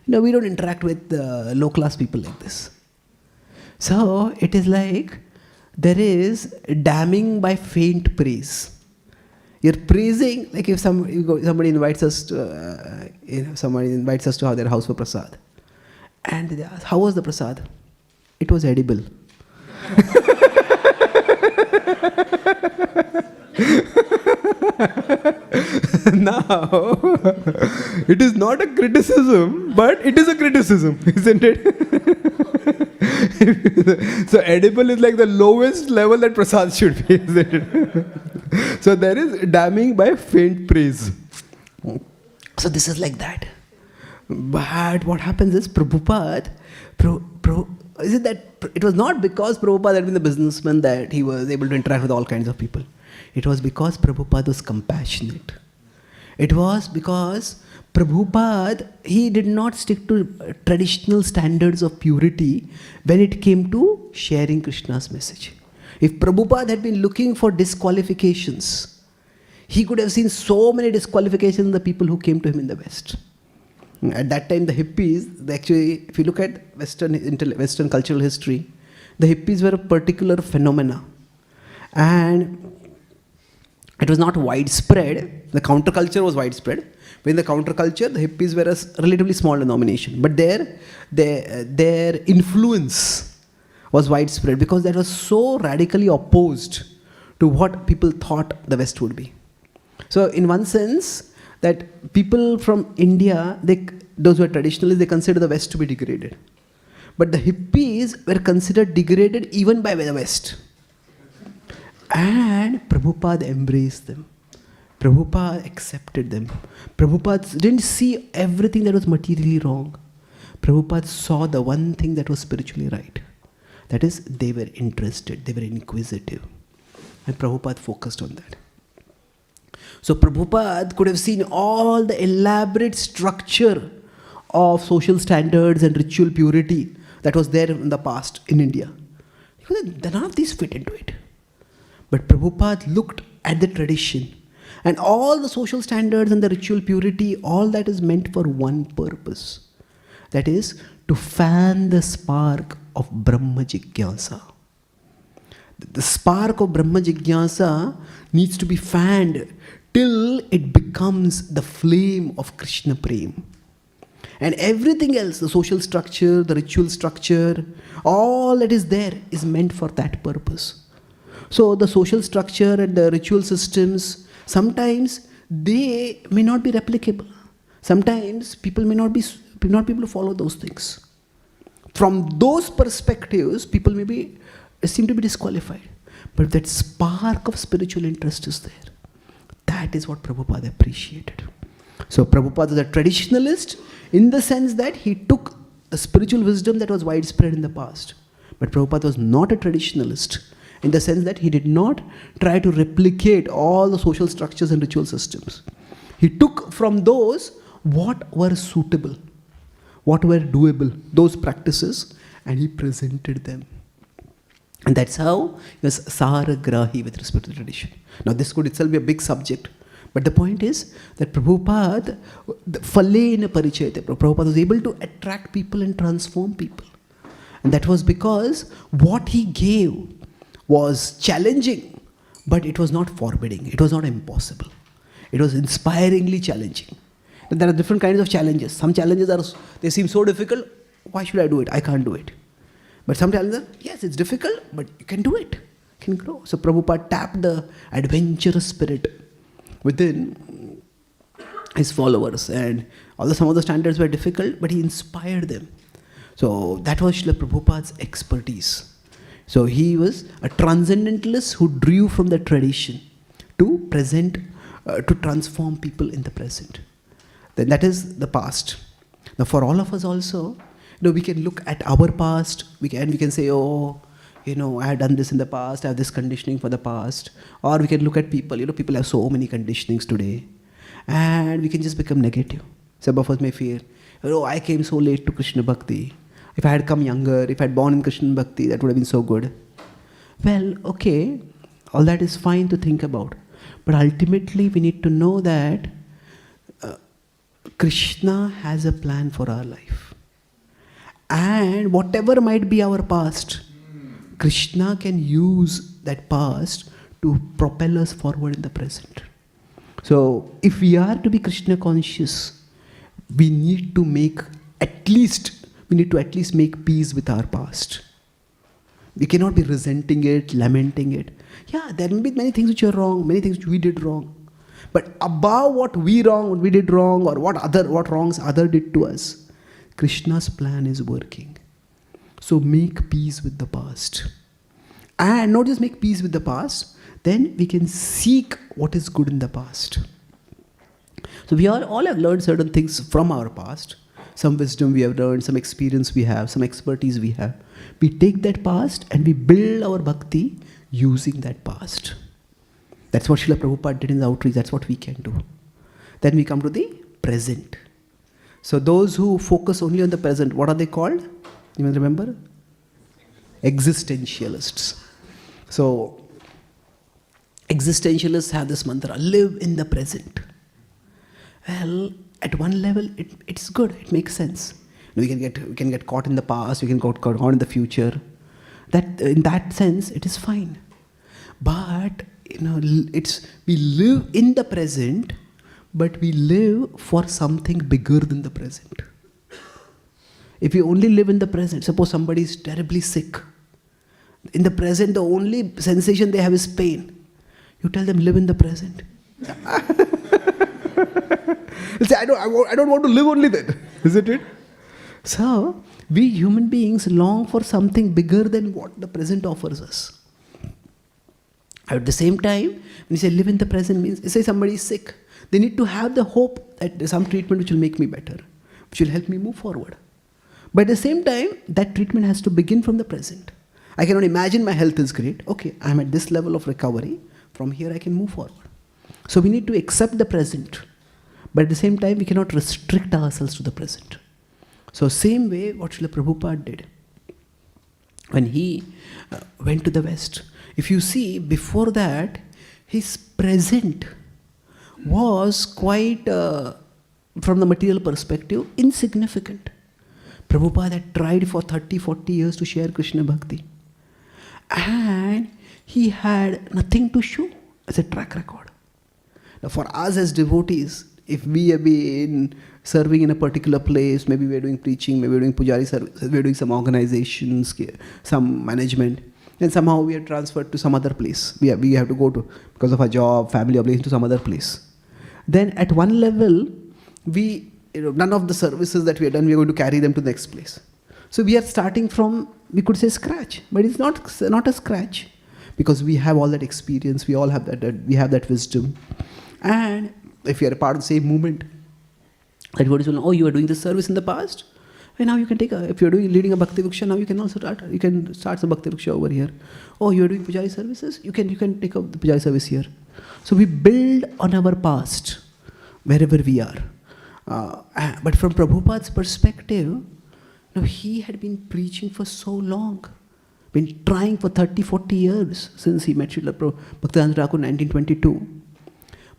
We don't interact with low-class people like this. So it is like there is damning by faint praise. You're praising, like if somebody invites us to have their house for prasad, and they ask, how was the prasad? It was edible. Now, it is not a criticism, but it is a criticism, isn't it? So edible is like the lowest level that prasad should be, isn't it? So there is damning by faint praise. So this is like that. But what happens is Prabhupada, is it that it was not because Prabhupada had been the businessman that he was able to interact with all kinds of people. It was because Prabhupada was compassionate. It was because Prabhupada, he did not stick to traditional standards of purity when it came to sharing Krishna's message. If Prabhupada had been looking for disqualifications, he could have seen so many disqualifications in the people who came to him in the West. At that time, the hippies, actually, if you look at Western cultural history, the hippies were a particular phenomena. And it was not widespread. The counterculture was widespread. But in the counterculture, the hippies were a relatively small denomination. But their influence was widespread because that was so radically opposed to what people thought the West would be. So in one sense, that people from India, those who are traditionalists, they consider the West to be degraded. But the hippies were considered degraded even by the West. And Prabhupada embraced them. Prabhupada accepted them. Prabhupada didn't see everything that was materially wrong. Prabhupada saw the one thing that was spiritually right. That is, they were interested, they were inquisitive. And Prabhupada focused on that. So Prabhupada could have seen all the elaborate structure of social standards and ritual purity that was there in the past in India. None of these fit into it. But Prabhupada looked at the tradition and all the social standards and the ritual purity, all that is meant for one purpose. That is, to fan the spark of Brahma Jigyasa. The spark of Brahma Jigyasa needs to be fanned till it becomes the flame of Krishna Prem. And everything else, the social structure, the ritual structure, all that is there is meant for that purpose. So the social structure and the ritual systems, sometimes they may not be replicable. Sometimes people may not be able to follow those things. From those perspectives, people seem to be disqualified. But that spark of spiritual interest is there. That is what Prabhupada appreciated. So Prabhupada is a traditionalist in the sense that he took the spiritual wisdom that was widespread in the past. But Prabhupada was not a traditionalist in the sense that he did not try to replicate all the social structures and ritual systems. He took from those what were suitable, what were doable, those practices, and he presented them. And that's how he was Saragrahi with respect to the tradition. Now this could itself be a big subject, but the point is that Prabhupada, Phalena Parichayate, Prabhupada was able to attract people and transform people. And that was because what he gave was challenging, but it was not forbidding, it was not impossible. It was inspiringly challenging. And there are different kinds of challenges. Some challenges they seem so difficult, why should I do it? I can't do it. But some challenges are, yes, it's difficult, but you can do it. You can grow. So Prabhupada tapped the adventurous spirit within his followers. And although some of the standards were difficult, but he inspired them. So that was Srila Prabhupada's expertise. So he was a transcendentalist who drew from the tradition to transform people in the present. Then that is the past. Now for all of us also, we can look at our past, we can say, oh, I have done this in the past, I have this conditioning for the past. Or we can look at people, people have so many conditionings today. And we can just become negative. Some of us may fear, I came so late to Krishna Bhakti. If I had come younger, if I had born in Krishna Bhakti, that would have been so good. Well, okay, all that is fine to think about. But ultimately, we need to know that Krishna has a plan for our life. And whatever might be our past, Krishna can use that past to propel us forward in the present. So, if we are to be Krishna conscious, we need to at least make peace with our past. We cannot be resenting it, lamenting it. Yeah, there may be many things which are wrong, many things which we did wrong. But above what we did wrong, or what wrongs other did to us, Krishna's plan is working. So make peace with the past. And not just make peace with the past, then we can seek what is good in the past. So we all have learned certain things from our past. Some wisdom we have learned, some experience we have, some expertise we have. We take that past and we build our bhakti using that past. That's what Srila Prabhupada did in the outreach. That's what we can do. Then we come to the present. So those who focus only on the present, what are they called? You may remember? Existentialists. So existentialists have this mantra, live in the present. Well, at one level, it's good. It makes sense. We can get caught in the past. We can get caught in the future. That in that sense, it is fine. But we live in the present, but we live for something bigger than the present. If you only live in the present, suppose somebody is terribly sick. In the present, the only sensation they have is pain. You tell them, live in the present. They'll say, I don't want to live only then. Isn't it? So, We human beings long for something bigger than what the present offers us. At the same time, when you say live in the present means, say somebody is sick, they need to have the hope that there's some treatment which will make me better, which will help me move forward. But at the same time, that treatment has to begin from the present. I cannot imagine my health is great. Okay, I'm at this level of recovery. From here I can move forward. So we need to accept the present. But at the same time, we cannot restrict ourselves to the present. So same way what Srila Prabhupada did. When he went to the West, if you see, before that, his present was quite, from the material perspective, insignificant. Prabhupada had tried for 30, 40 years to share Krishna Bhakti. And he had nothing to show as a track record. Now for us as devotees, if we have been serving in a particular place, maybe we are doing preaching, maybe we are doing pujari services, we are doing some organizations, some management, then somehow we are transferred to some other place. We have to go to, because of our job, family obligation, to some other place. Then at one level, none of the services that we have done, we are going to carry them to the next place. So we are starting from, we could say, scratch, but it's not a scratch, because we have all that experience, we all have we have that wisdom. And if you are a part of the same movement, everybody will know, oh, you are doing this service in the past, and now you can take if you are leading a Bhakti Vriksha, now you can also start some Bhakti Vriksha over here. Oh, you are doing pujari services, you can take up the pujari service here. So we build on our past, wherever we are. But from Prabhupada's perspective, he had been preaching for so long, been trying for 30, 40 years since he met Srila Bhaktivedanta Thakur in 1922.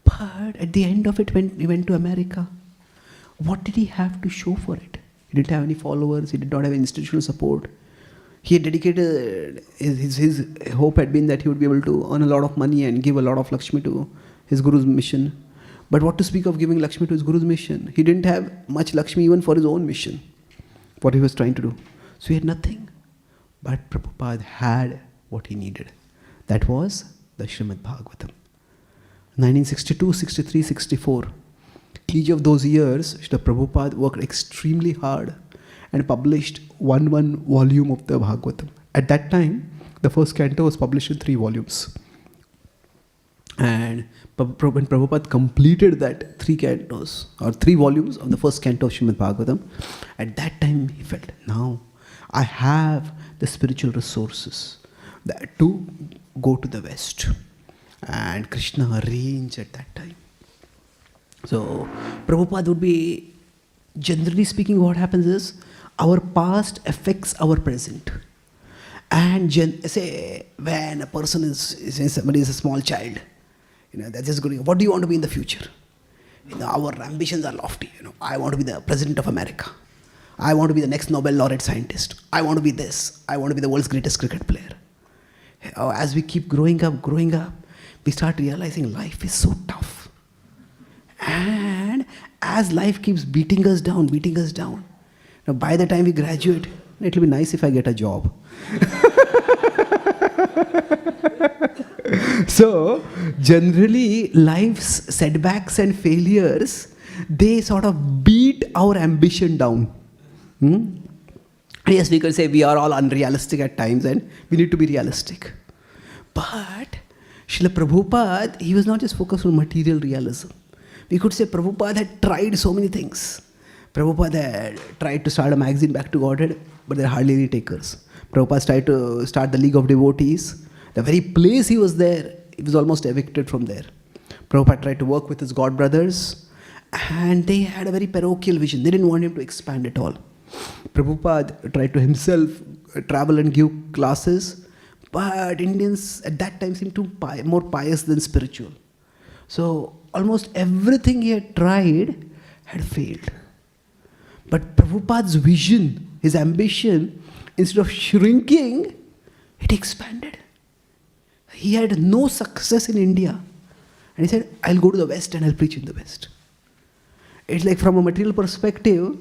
But at the end of it, when he went to America, what did he have to show for it? He didn't have any followers, he did not have institutional support. He had dedicated, his hope had been that he would be able to earn a lot of money and give a lot of Lakshmi to his Guru's mission. But what to speak of giving Lakshmi to his Guru's mission? He didn't have much Lakshmi even for his own mission, what he was trying to do. So he had nothing. But Prabhupada had what he needed. That was the Śrīmad Bhāgavatam. 1962, 63, 64. Each of those years, Srila Prabhupada worked extremely hard and published one volume of the Bhagavatam. At that time, the first canto was published in 3 volumes. And when Prabhupada completed that 3 cantos, or 3 volumes of the first canto of Śrīmad Bhāgavatam, at that time he felt, now I have the spiritual resources to go to the West. And Krishna arranged at that time. So Prabhupada would be, generally speaking, what happens is, our past affects our present. And say, when a person somebody is a small child, they're just going, what do you want to be in the future? Our ambitions are lofty. I want to be the President of America. I want to be the next Nobel laureate scientist. I want to be this. I want to be the world's greatest cricket player. As we keep growing up, we start realizing life is so tough. And as life keeps beating us down, by the time we graduate, it will be nice if I get a job. So, generally, life's setbacks and failures, they sort of beat our ambition down. Yes, we could say we are all unrealistic at times and we need to be realistic. But Srila Prabhupada, he was not just focused on material realism. We could say Prabhupada had tried so many things. Prabhupada had tried to start a magazine, Back to Godhead, but there are hardly any takers. Prabhupada tried to start the League of Devotees. The very place he was there, he was almost evicted from there. Prabhupada tried to work with his god brothers, and they had a very parochial vision. They didn't want him to expand at all. Prabhupada tried to himself travel and give classes, but Indians at that time seemed more pious than spiritual. So almost everything he had tried had failed. But Prabhupada's vision, his ambition, instead of shrinking, it expanded. He had no success in India. And he said, I'll go to the West and I'll preach in the West. It's like from a material perspective,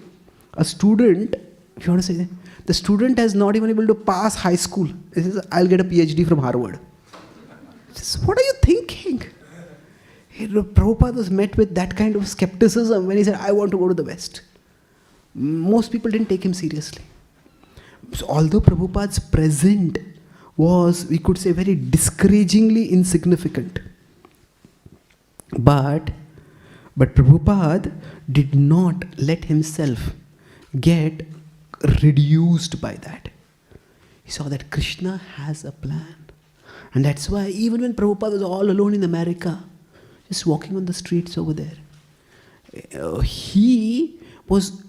a student, if you want to say that, the student is not even able to pass high school. He says, I'll get a PhD from Harvard. Says, what are you thinking? Prabhupada was met with that kind of skepticism when he said, I want to go to the West. Most people didn't take him seriously. So although Prabhupada's present was, we could say, very discouragingly insignificant, but Prabhupada did not let himself get reduced by that. He saw that Krishna has a plan. And that's why even when Prabhupada was all alone in America, just walking on the streets over there, he was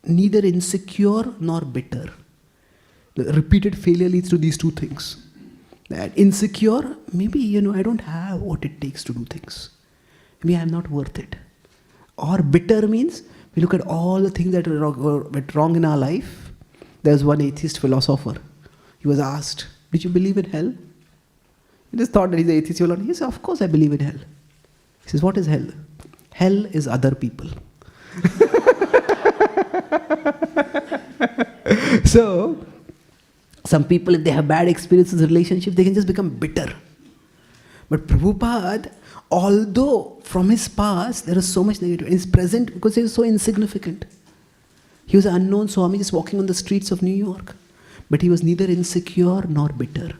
neither insecure nor bitter. The repeated failure leads to these two things. That insecure, maybe, I don't have what it takes to do things. Maybe I'm not worth it. Or bitter means, we look at all the things that went wrong in our life. There's one atheist philosopher. He was asked, did you believe in hell? He just thought that he's an atheist. He said, of course I believe in hell. He says, what is hell? Hell is other people. So, some people, if they have bad experiences in relationships, they can just become bitter. But Prabhupada, although from his past there is so much negative, in his present, because he was so insignificant. He was an unknown Swami just walking on the streets of New York. But he was neither insecure nor bitter.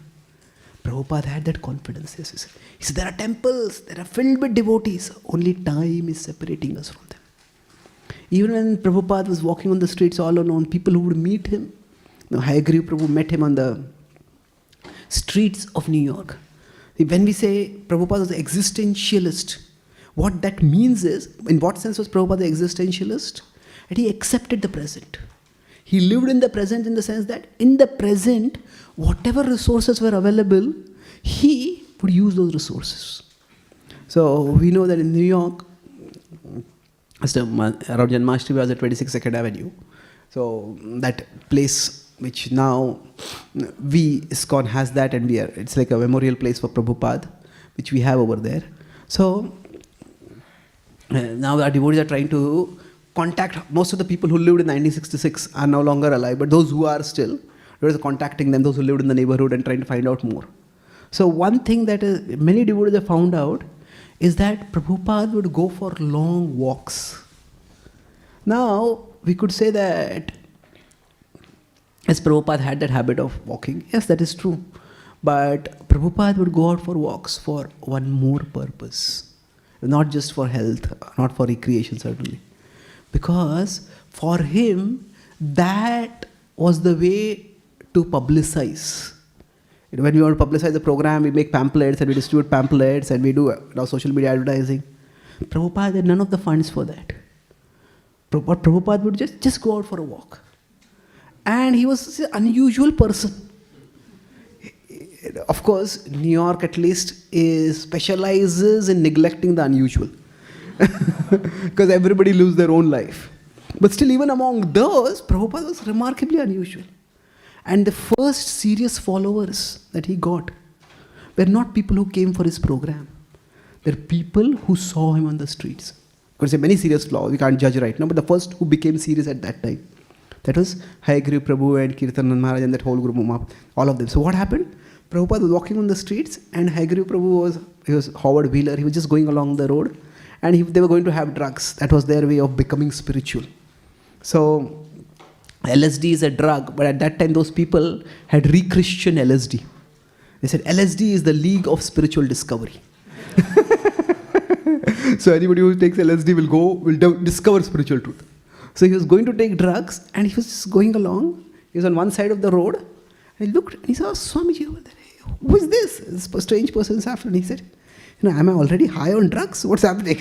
Prabhupada had that confidence. He said, there are temples, they are filled with devotees. Only time is separating us from them. Even when Prabhupada was walking on the streets all alone, people who would meet him, Hare Prabhu met him on the streets of New York. When we say Prabhupada was an existentialist, what that means is, in what sense was Prabhupada the existentialist? That he accepted the present. He lived in the present in the sense that in the present, whatever resources were available, he would use those resources. So we know that in New York, around Janmashtami was at 26 2nd Avenue. So that place which now ISKCON has that, and it's like a memorial place for Prabhupada, which we have over there. So now our devotees are trying to contact most of the people who lived in 1966 are no longer alive, but those who are still, those are contacting them, those who lived in the neighborhood and trying to find out more. So one thing that many devotees have found out is that Prabhupada would go for long walks. Now, we could say that as Prabhupada had that habit of walking, yes, that is true. But Prabhupada would go out for walks for one more purpose. Not just for health, not for recreation certainly. Because for him, that was the way to publicize. When we want to publicize the program, we make pamphlets and we distribute pamphlets and we do now social media advertising. Prabhupada had none of the funds for that. Prabhupada would just go out for a walk. And he was an unusual person. Of course, New York at least specializes in neglecting the unusual. Because everybody lives their own life. But still, even among those, Prabhupada was remarkably unusual. And the first serious followers that he got were not people who came for his program. They're people who saw him on the streets. Because there are many serious followers, we can't judge right now, but the first who became serious at that time, that was Hare Prabhu and Kirtan Maharaj and that whole group, all of them. So what happened? Prabhupada was walking on the streets and Hare Prabhu was Howard Wheeler. He was just going along the road and they were going to have drugs. That was their way of becoming spiritual. So LSD is a drug, but at that time those people had re-Christian LSD. They said LSD is the league of spiritual discovery. So anybody who takes LSD will discover spiritual truth. So he was going to take drugs and he was just going along. He was on one side of the road and he looked and he saw Swamiji over there. Who is this? This strange person is after. And he said, am I already high on drugs? What's happening?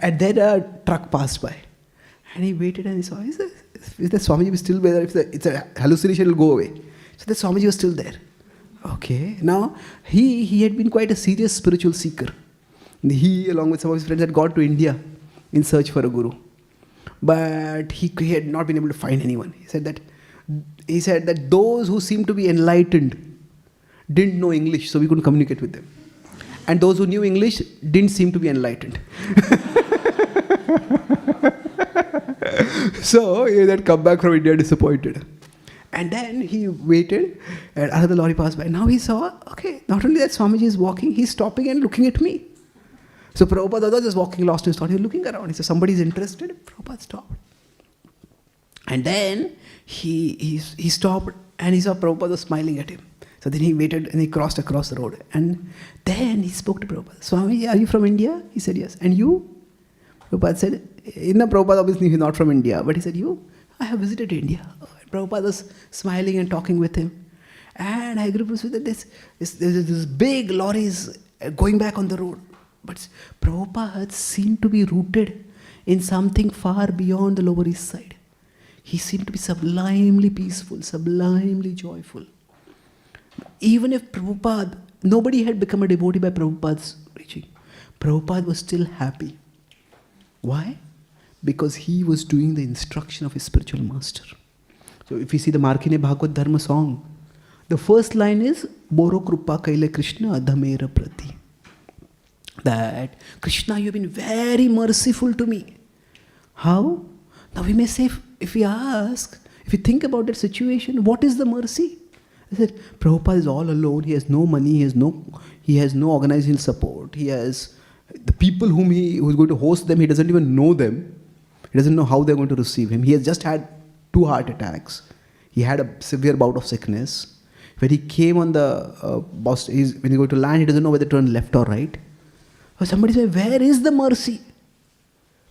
And then a truck passed by. And he waited and he saw, is the Swamiji still there? If it's a hallucination, it will go away. So the Swamiji was still there. Okay. Now, he had been quite a serious spiritual seeker. He, along with some of his friends, had gone to India in search for a guru. But he had not been able to find anyone. He said that those who seemed to be enlightened didn't know English, so we couldn't communicate with them. And those who knew English didn't seem to be enlightened. So he had come back from India disappointed. And then he waited and another lorry passed by. Now he saw, okay, not only that Swamiji is walking, he's stopping and looking at me. So Prabhupada was just walking lost in his thought. He was looking around. He said, somebody's interested. Prabhupada stopped. And then he stopped and he saw Prabhupada was smiling at him. So then he waited and he crossed across the road. And then he spoke to Prabhupada. Swami, are you from India? He said, yes. And you? Prabhupada said, Prabhupada obviously he's not from India. But he said, you? I have visited India. Prabhupada was smiling and talking with him. And I grew up with there's this big lorries going back on the road. But Prabhupada seemed to be rooted in something far beyond the Lower East Side. He seemed to be sublimely peaceful, sublimely joyful. Even if nobody had become a devotee by Prabhupada's preaching, Prabhupada was still happy. Why? Because he was doing the instruction of his spiritual master. So if you see the Markine Bhagavad Dharma song, the first line is Boro Krupa Kaile Krishna Adhamera Prati. That Krishna, you've been very merciful to me. How? Now we may say, if we think about that situation, what is the mercy? I said, Prabhupada is all alone, he has no money, he has no organizational support, he has the people who's going to host them, he doesn't even know them, he doesn't know how they're going to receive him. He has just had 2 heart attacks, he had a severe bout of sickness. When he came on the bus, when he's going to land, he doesn't know whether to turn left or right. So somebody said, where is the mercy?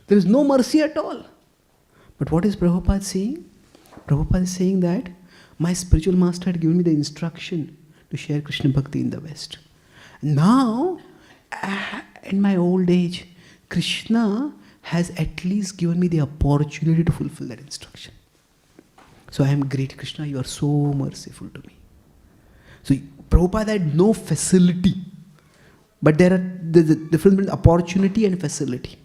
There is no mercy at all. But what is Prabhupada saying? Prabhupada is saying that my spiritual master had given me the instruction to share Krishna Bhakti in the West. Now, in my old age, Krishna has at least given me the opportunity to fulfill that instruction. So I am great, Krishna, you are so merciful to me. So Prabhupada had no facility. But there's a difference between opportunity and facility.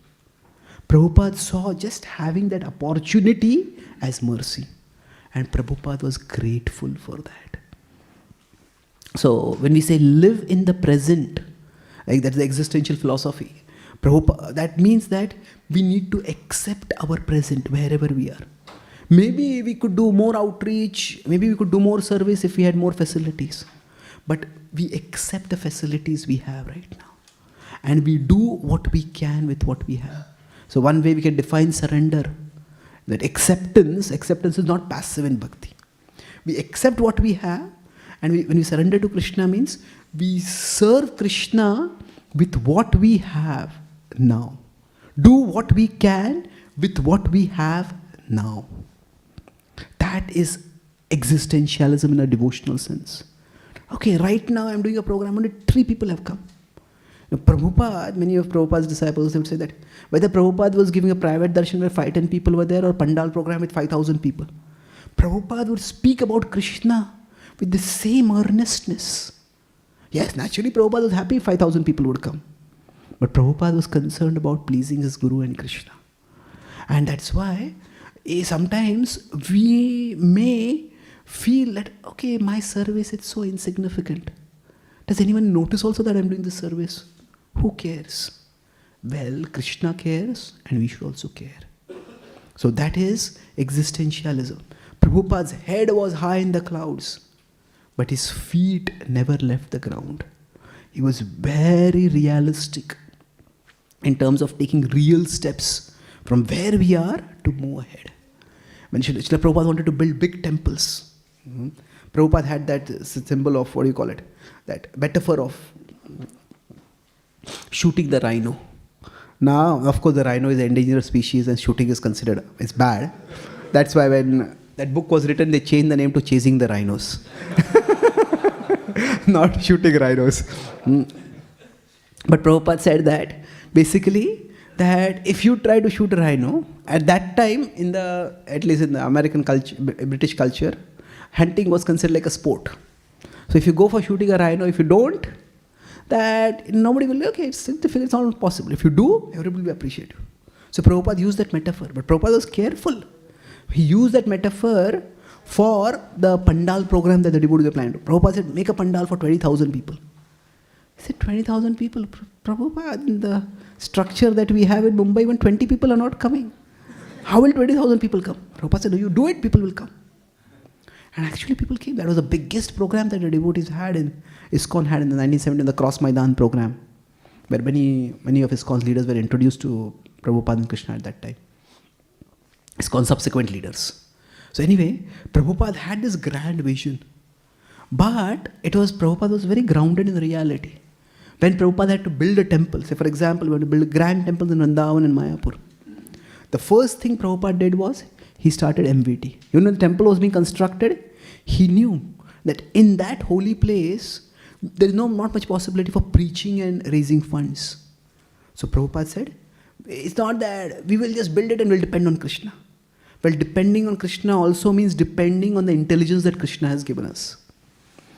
Prabhupada saw just having that opportunity as mercy. And Prabhupada was grateful for that. So when we say live in the present, like that's the existential philosophy, Prabhupada, that means that we need to accept our present wherever we are. Maybe we could do more outreach, maybe we could do more service if we had more facilities. But we accept the facilities we have right now. And we do what we can with what we have. So one way we can define surrender, that acceptance is not passive in bhakti. We accept what we have, and when we surrender to Krishna means we serve Krishna with what we have now. Do what we can with what we have now. That is existentialism in a devotional sense. Okay, right now I'm doing a program, only 3 people have come. Now, Prabhupada, many of Prabhupada's disciples, they would say that whether Prabhupada was giving a private darshan where 5-10 people were there or Pandal program with 5,000 people, Prabhupada would speak about Krishna with the same earnestness. Yes, naturally Prabhupada was happy if 5,000 people would come. But Prabhupada was concerned about pleasing his Guru and Krishna. And that's why sometimes we may feel that, okay, my service is so insignificant. Does anyone notice also that I'm doing this service? Who cares? Well, Krishna cares and we should also care. So that is existentialism. Prabhupada's head was high in the clouds, but his feet never left the ground. He was very realistic in terms of taking real steps from where we are to move ahead. When Srila Prabhupada wanted to build big temples, Prabhupada had that symbol of, that metaphor of shooting the rhino. Now, of course, the rhino is an endangered species and shooting is considered, it's bad. That's why when that book was written, they changed the name to Chasing the Rhinos. Not shooting rhinos. But Prabhupada said that, basically, that if you try to shoot a rhino, at that time, at least in the American culture, British culture, hunting was considered like a sport. So if you go for shooting a rhino, if you don't, that nobody will, okay, it's not possible. If you do, everybody will appreciate you. So Prabhupada used that metaphor, but Prabhupada was careful. He used that metaphor for the Pandal program that the devotees were planning to. Prabhupada said, make a Pandal for 20,000 people. He said, 20,000 people? Prabhupada, in the structure that we have in Mumbai, when 20 people are not coming, how will 20,000 people come? Prabhupada said, no, you do it, people will come. And actually people came. That was the biggest program that the devotees had ISKCON had in the 1970s, the Cross Maidan program, where many of ISKCON's leaders were introduced to Prabhupada and Krishna at that time. ISKCON subsequent leaders. So anyway, Prabhupada had this grand vision. But Prabhupada was very grounded in reality. When Prabhupada had to build a temple, say for example, we had to build a grand temple in Vrindavan and Mayapur. The first thing Prabhupada did was, he started MVT. When the temple was being constructed, he knew that in that holy place, there is not much possibility for preaching and raising funds. So Prabhupada said, it's not that we will just build it and we'll depend on Krishna. Well, depending on Krishna also means depending on the intelligence that Krishna has given us.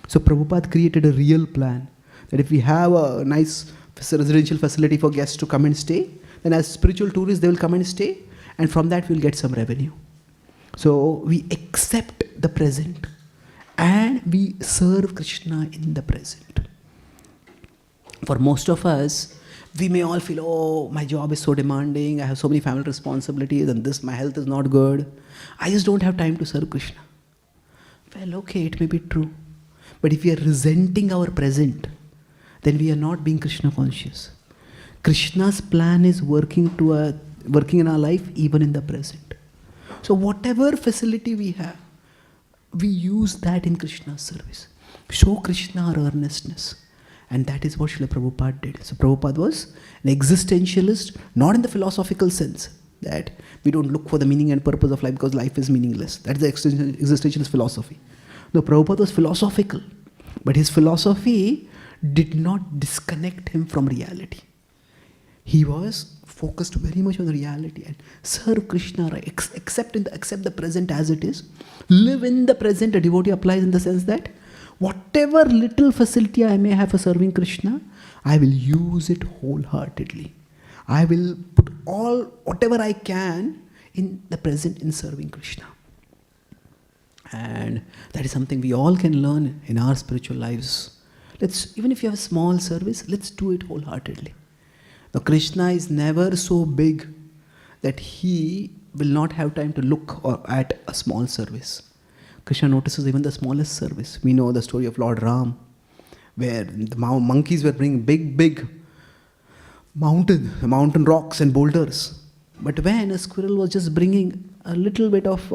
So Prabhupada created a real plan that if we have a nice residential facility for guests to come and stay, then as spiritual tourists they will come and stay, and from that we'll get some revenue. So we accept the present and we serve Krishna in the present. For most of us, we may all feel, oh, my job is so demanding, I have so many family responsibilities, and this, my health is not good. I just don't have time to serve Krishna. Well, okay, it may be true. But if we are resenting our present, then we are not being Krishna conscious. Krishna's plan is working in our life even in the present. So whatever facility we have, we use that in Krishna's service. Show Krishna our earnestness. And that is what Srila Prabhupada did. So Prabhupada was an existentialist, not in the philosophical sense that we don't look for the meaning and purpose of life because life is meaningless. That's the existentialist philosophy. No, Prabhupada was philosophical, but his philosophy did not disconnect him from reality. He was focused very much on reality and serve Krishna, right? Accept the present as it is. Live in the present. A devotee applies in the sense that whatever little facility I may have for serving Krishna, I will use it wholeheartedly. I will put whatever I can in the present in serving Krishna. And that is something we all can learn in our spiritual lives. Even if you have a small service, let's do it wholeheartedly. Now, Krishna is never so big that he will not have time to look at a small service. Krishna notices even the smallest service. We know the story of Lord Ram, where the monkeys were bringing big mountain rocks and boulders. But when a squirrel was just bringing a little bit of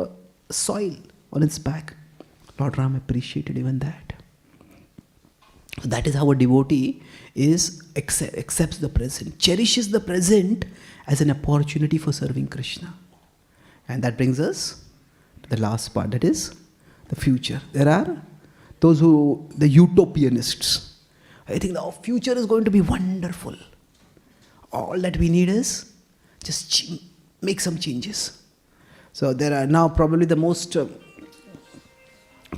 soil on its back, Lord Ram appreciated even that. So that is how a devotee accepts the present, cherishes the present as an opportunity for serving Krishna. And that brings us to the last part, that is the future. There are the utopianists. I think the future is going to be wonderful. All that we need is just make some changes. So there are now probably the most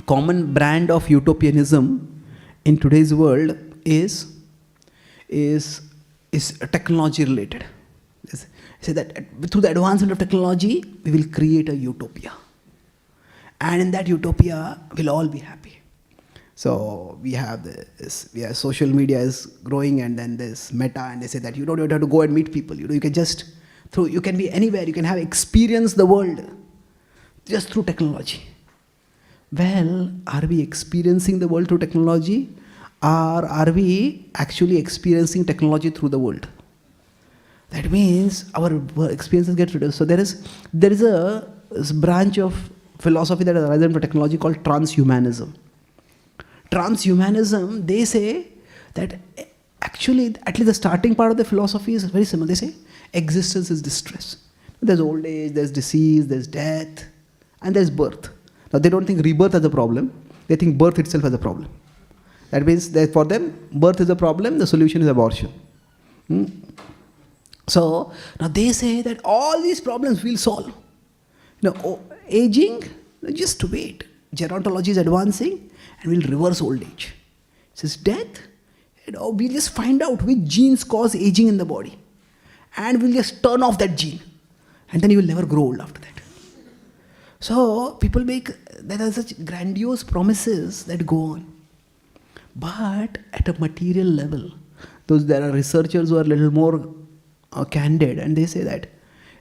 common brand of utopianism in today's world is technology related. Say that through the advancement of technology, we will create a utopia. And in that utopia, we'll all be happy. So we have social media is growing, and then there's Meta, and they say that you don't have to go and meet people. You can be anywhere. You can have experience the world just through technology. Well, are we experiencing the world through technology, or are we actually experiencing technology through the world? That means our experiences get reduced. So there is a branch of philosophy that has arisen for technology called transhumanism. Transhumanism, they say that actually, at least the starting part of the philosophy is very similar. They say existence is distress. There's old age, there's disease, there's death, and there's birth. Now they don't think rebirth as a problem. They think birth itself as a problem. That means that for them, birth is a problem, the solution is abortion. So now they say that all these problems we'll solve. Aging, just wait. Gerontology is advancing and we'll reverse old age. It says death, we'll just find out which genes cause aging in the body. And we'll just turn off that gene. And then you will never grow old after that. So people there are such grandiose promises that go on. But at a material level, there are researchers who are a little more candid, and they say that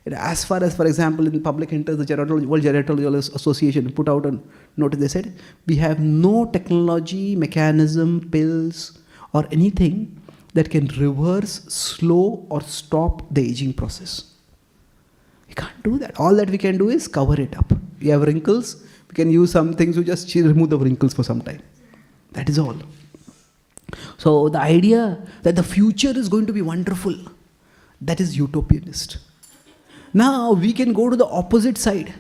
as far as, for example, in public interest, the World Gerontology Association put out a notice. They said, we have no technology, mechanism, pills, or anything that can reverse, slow, or stop the aging process. We can't do that. All that we can do is cover it up. you have wrinkles, we can use some things to just remove the wrinkles for some time. That is all. So the idea that the future is going to be wonderful, that is utopianist. Now we can go to the opposite side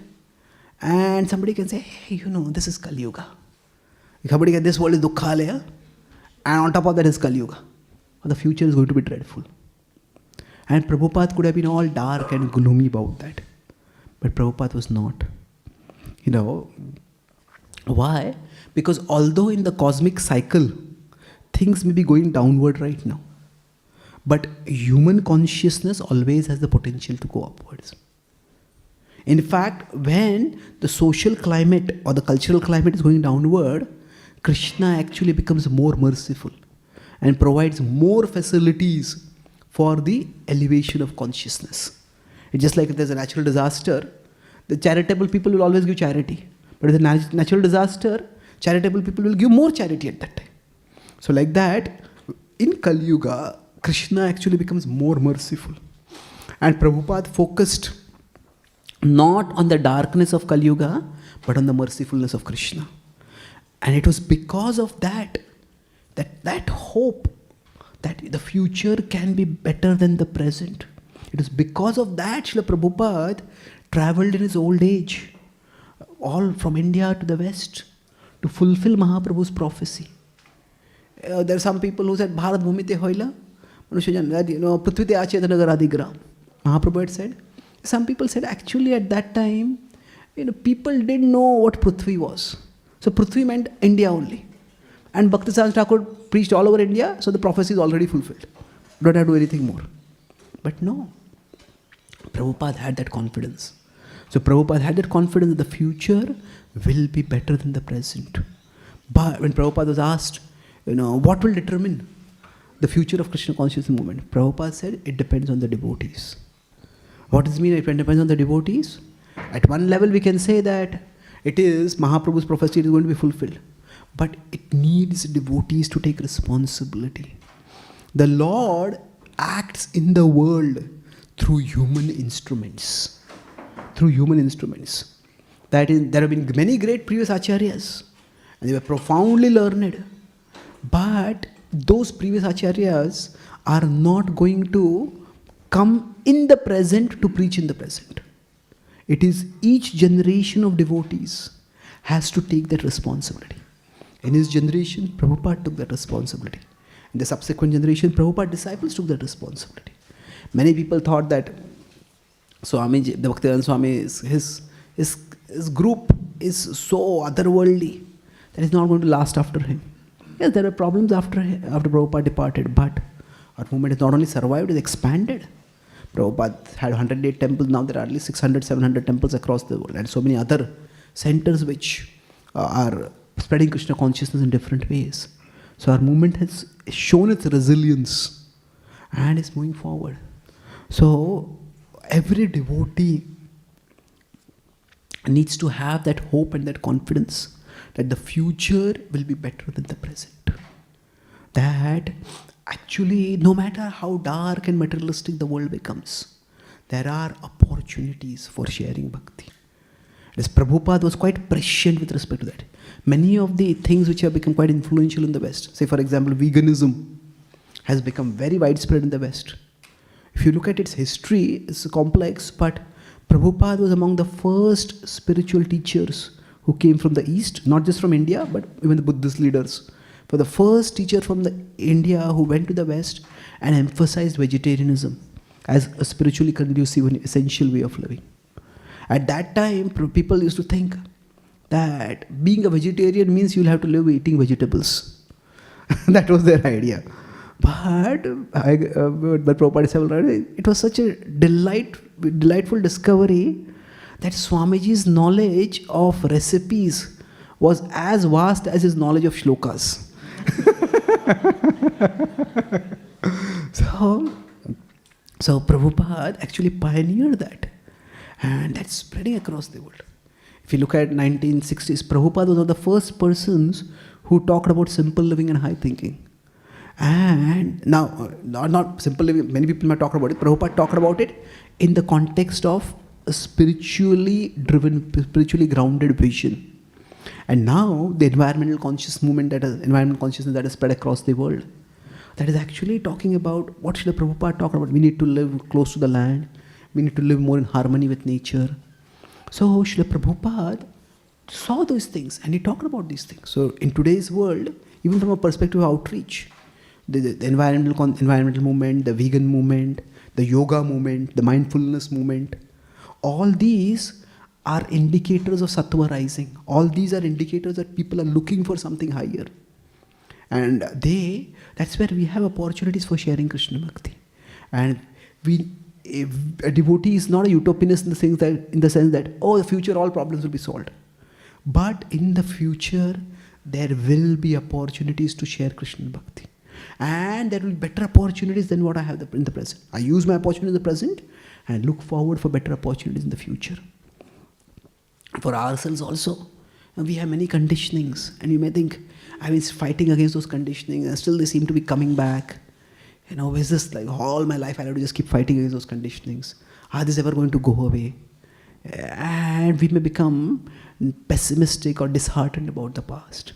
and somebody can say, hey, this is Kali Yuga. Somebody can say, this world is Dukkhalaya, and on top of that is Kali Yuga. The future is going to be dreadful. And Prabhupada could have been all dark and gloomy about that. But Prabhupada was not. Why? Because although in the cosmic cycle, things may be going downward right now, but human consciousness always has the potential to go upwards. In fact, when the social climate or the cultural climate is going downward, Krishna actually becomes more merciful and provides more facilities for the elevation of consciousness. It's just like if there's a natural disaster, the charitable people will always give charity. But if there's a natural disaster, charitable people will give more charity at that time. So like that, in Kali Yuga, Krishna actually becomes more merciful. And Prabhupada focused not on the darkness of Kali Yuga, but on the mercifulness of Krishna. And it was because of that hope that the future can be better than the present. It is because of that Srila Prabhupada traveled in his old age, all from India to the West, to fulfill Mahaprabhu's prophecy. There are some people who said, Bharat Bhumite Hoila, that, Prithvite Achetanagar Adigram. Mahaprabhu had said. Some people said, actually at that time, people didn't know what Prithvi was. So Prithvi meant India only. And Bhaktivedanta Thakur preached all over India, so the prophecy is already fulfilled. Don't have to do anything more. But no. Prabhupada had that confidence. So Prabhupada had that confidence that the future will be better than the present. But when Prabhupada was asked, what will determine the future of Krishna consciousness movement? Prabhupada said, it depends on the devotees. What does it mean? It depends on the devotees. At one level, we can say that it is Mahaprabhu's prophecy is going to be fulfilled. But it needs devotees to take responsibility. The Lord acts in the world through human instruments. Through human instruments. That is, there have been many great previous acharyas, and they were profoundly learned. But those previous acharyas are not going to come in the present to preach in the present. It is each generation of devotees has to take that responsibility. In his generation, Prabhupada took that responsibility. In the subsequent generation, Prabhupada disciples took that responsibility. Many people thought that Swami, the Bhaktivedanta Swami, his group is so otherworldly that it's not going to last after him. Yes, there were problems after Prabhupada departed, but our movement has not only survived, it expanded. Prabhupada had 108 temples, now there are at least 600, 700 temples across the world, and so many other centers which are spreading Krishna consciousness in different ways. So our movement has shown its resilience and is moving forward. So every devotee needs to have that hope and that confidence that the future will be better than the present. That actually, no matter how dark and materialistic the world becomes, there are opportunities for sharing bhakti. As Prabhupada was quite prescient with respect to that. Many of the things which have become quite influential in the West, say for example, veganism has become very widespread in the West. If you look at its history, it's complex, but Prabhupada was among the first spiritual teachers who came from the East, not just from India, but even the Buddhist leaders. For the first teacher from India who went to the West and emphasized vegetarianism as a spiritually conducive and essential way of living. At that time, people used to think that being a vegetarian means you'll have to live eating vegetables. That was their idea. But Prabhupada said, it was such a delightful discovery that Swamiji's knowledge of recipes was as vast as his knowledge of shlokas. So Prabhupada actually pioneered that, and that's spreading across the world. If you look at 1960s, Prabhupada was one of the first persons who talked about simple living and high thinking. And now, not simple living, many people might talk about it. Prabhupada talked about it in the context of a spiritually driven, spiritually grounded vision. And now the environmental consciousness that has spread across the world, that is actually talking about what Srila Prabhupada talked about. We need to live close to the land. We need to live more in harmony with nature. So Srila Prabhupada saw those things and he talked about these things. So in today's world, even from a perspective of outreach, the environmental movement, the vegan movement, the yoga movement, the mindfulness movement, all these are indicators of sattva rising. All these are indicators that people are looking for something higher. And that's where we have opportunities for sharing Krishna Bhakti. And a devotee is not a utopianist in the sense that, oh, the future all problems will be solved. But in the future, there will be opportunities to share Krishna Bhakti. And there will be better opportunities than what I have in the present. I use my opportunity in the present and look forward for better opportunities in the future. For ourselves also, we have many conditionings. And you may think, I've been fighting against those conditionings and still they seem to be coming back. Is this like all my life I have to just keep fighting against those conditionings? Are these ever going to go away? And we may become pessimistic or disheartened about the past.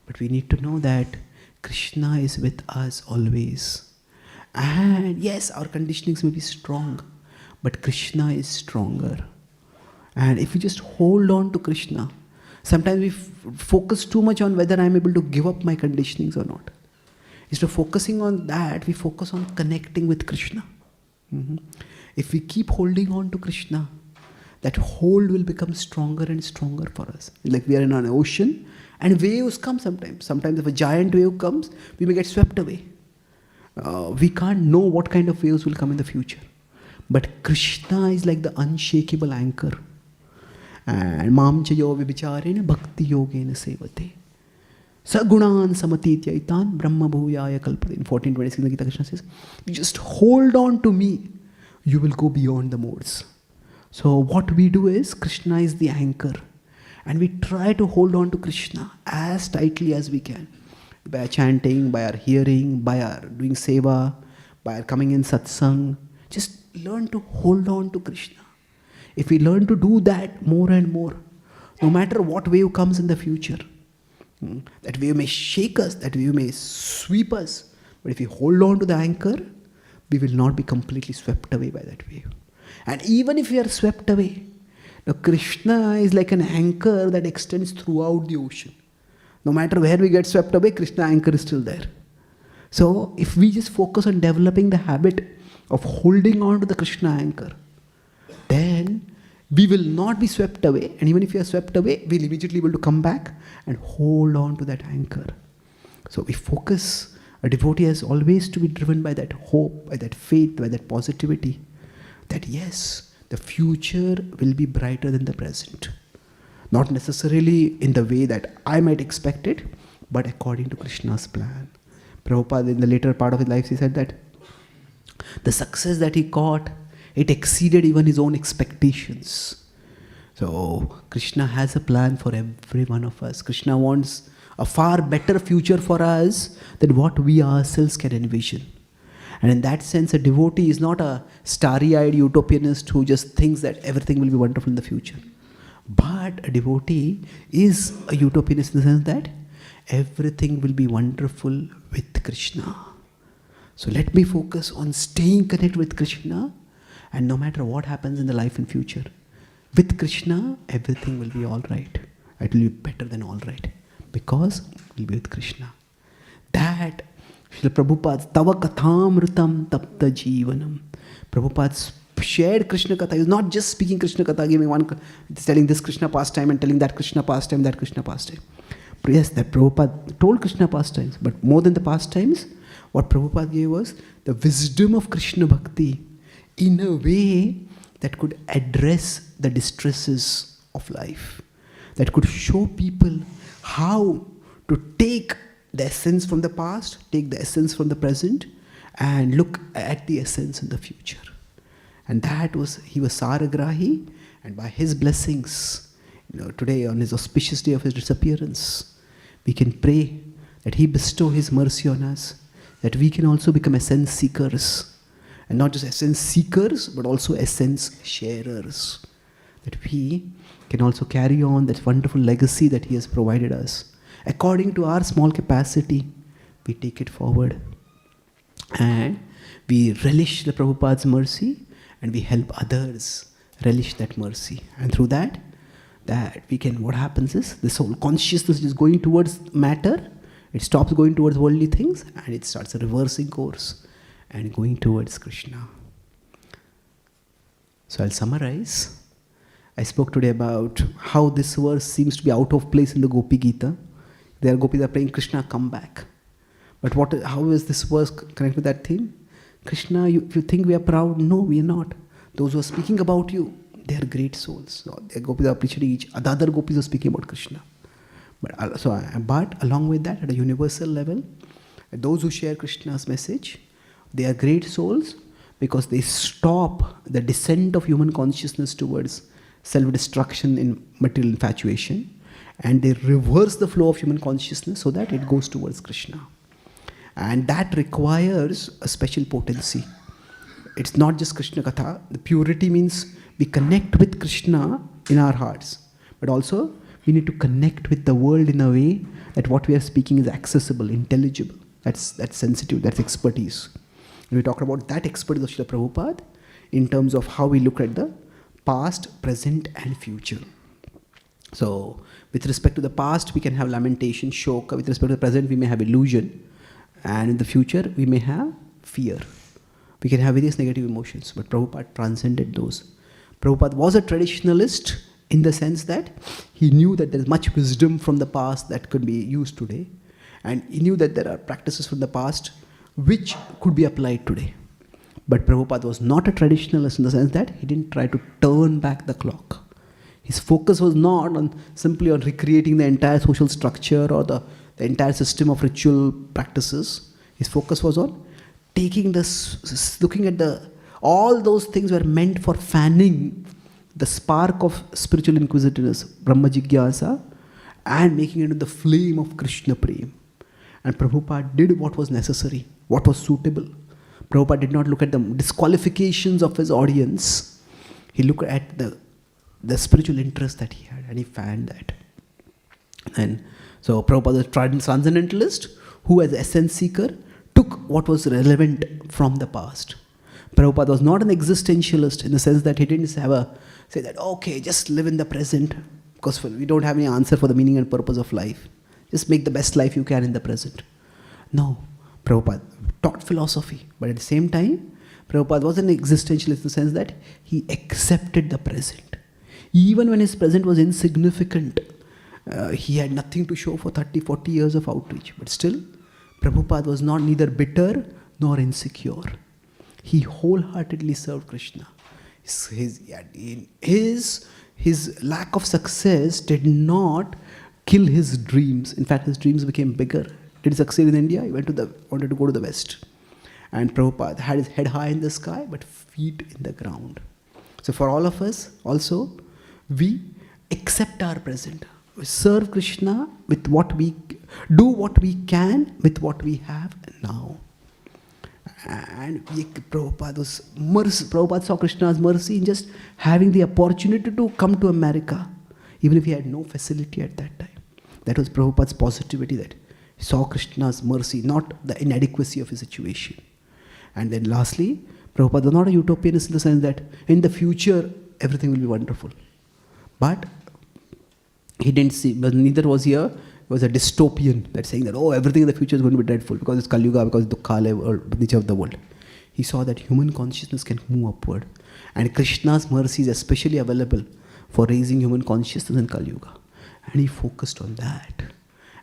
But we need to know that Krishna is with us always. And yes, our conditionings may be strong, but Krishna is stronger. And if we just hold on to Krishna, sometimes we focus too much on whether I'm able to give up my conditionings or not. Instead of focusing on that, we focus on connecting with Krishna. If we keep holding on to Krishna, that hold will become stronger and stronger for us. Like we are in an ocean and waves come sometimes. Sometimes if a giant wave comes, we may get swept away. We can't know what kind of waves will come in the future. But Krishna is like the unshakable anchor. And Mam chayo vibicharena bhakti yogena sevate. Sagunan samatityaitan brahma bhuyaya kalpate. In 14:26 the Gita Krishna says, you just hold on to me, you will go beyond the modes. So what we do is, Krishna is the anchor. And we try to hold on to Krishna as tightly as we can. By our chanting, by our hearing, by our doing seva, by our coming in satsang. Just learn to hold on to Krishna. If we learn to do that more and more, no matter what wave comes in the future, that wave may shake us, that wave may sweep us, but if we hold on to the anchor, we will not be completely swept away by that wave. And even if we are swept away, now Krishna is like an anchor that extends throughout the ocean. No matter where we get swept away, Krishna anchor is still there. So if we just focus on developing the habit of holding on to the Krishna anchor, then we will not be swept away. And even if we are swept away, we'll immediately be able to come back and hold on to that anchor. So we focus, a devotee has always to be driven by that hope, by that faith, by that positivity. That yes, the future will be brighter than the present. Not necessarily in the way that I might expect it, but according to Krishna's plan. Prabhupada, in the later part of his life, he said that the success that he got, it exceeded even his own expectations. So Krishna has a plan for every one of us. Krishna wants a far better future for us than what we ourselves can envision. And in that sense, a devotee is not a starry-eyed utopianist who just thinks that everything will be wonderful in the future. But a devotee is a utopianist in the sense that everything will be wonderful with Krishna. So let me focus on staying connected with Krishna, and no matter what happens in the life and future, with Krishna, everything will be all right. It will be better than all right, because we'll be with Krishna. That Srila Prabhupada, Tava Kathamritam Tapta Jivanam. Prabhupada shared Krishna Katha. He was not just speaking Krishna Katha, giving one, telling this Krishna pastime and telling that Krishna pastime, that Krishna pastime. But yes, that Prabhupada told Krishna pastimes, but more than the pastimes, what Prabhupada gave was the wisdom of Krishna Bhakti in a way that could address the distresses of life, that could show people how to take the essence from the past, take the essence from the present, and look at the essence in the future. And that was, he was Saragrahi, and by his blessings, today on his auspicious day of his disappearance, we can pray that he bestow his mercy on us, that we can also become essence seekers, And not just essence seekers, but also essence sharers. That we can also carry on that wonderful legacy that he has provided us. According to our small capacity, we take it forward. And we relish the Prabhupada's mercy, and we help others relish that mercy. And through that we can, what happens is, this whole consciousness is going towards matter, it stops going towards worldly things, and it starts a reversing course and going towards Krishna. So I'll summarize. I spoke today about how this verse seems to be out of place in the Gopi Gita. There gopis are praying, Krishna, come back. But how is this verse connected with that theme? Krishna, if you think we are proud, no, we are not. Those who are speaking about you, they are great souls. So the gopis are appreciating each other. Other gopis are speaking about Krishna. But along with that, at a universal level, those who share Krishna's message, they are great souls because they stop the descent of human consciousness towards self-destruction in material infatuation, and they reverse the flow of human consciousness so that it goes towards Krishna. And that requires a special potency. It's not just Krishna Katha. The purity means we connect with Krishna in our hearts, but also we need to connect with the world in a way that what we are speaking is accessible, intelligible. That's sensitive, that's expertise. And we talked about that expertise of Srila Prabhupada in terms of how we look at the past, present and future. So with respect to the past, we can have lamentation, shoka. With respect to the present, we may have illusion. And in the future, we may have fear. We can have various negative emotions, but Prabhupada transcended those. Prabhupada was a traditionalist in the sense that he knew that there is much wisdom from the past that could be used today. And he knew that there are practices from the past which could be applied today. But Prabhupada was not a traditionalist in the sense that he didn't try to turn back the clock. His focus was not simply on recreating the entire social structure or the entire system of ritual practices. His focus was on taking this, looking at all those things were meant for fanning the spark of spiritual inquisitiveness, Brahma Jigyasa, and making it into the flame of Krishna Prem. And Prabhupada did what was necessary, what was suitable. Prabhupada did not look at the disqualifications of his audience. He looked at the spiritual interest that he had, and he fanned that. And so Prabhupada was a transcendentalist who, as an essence seeker, took what was relevant from the past. Prabhupada was not an existentialist in the sense that he didn't say that, okay, just live in the present, because we don't have any answer for the meaning and purpose of life. Just make the best life you can in the present. No, Prabhupada taught philosophy, but at the same time, Prabhupada was an existentialist in the sense that he accepted the present. Even when his present was insignificant, he had nothing to show for 30, 40 years of outreach. But still, Prabhupada was not neither bitter nor insecure. He wholeheartedly served Krishna. His lack of success did not kill his dreams. In fact, his dreams became bigger. Did he succeed in India? He wanted to go to the West. And Prabhupada had his head high in the sky, but feet in the ground. So for all of us, also, we accept our present. We serve Krishna with what we do, what we can with what we have now. And Prabhupada saw Krishna's mercy in just having the opportunity to come to America, even if he had no facility at that time. That was Prabhupada's positivity, that he saw Krishna's mercy, not the inadequacy of his situation. And then lastly, Prabhupada was not a utopianist in the sense that in the future everything will be wonderful. But he didn't see, but neither was he was a dystopian that's saying that, everything in the future is going to be dreadful because it's Kali Yuga, because it's Dukkha or nature of the world. He saw that human consciousness can move upward. And Krishna's mercy is especially available for raising human consciousness in Kali Yuga. And he focused on that.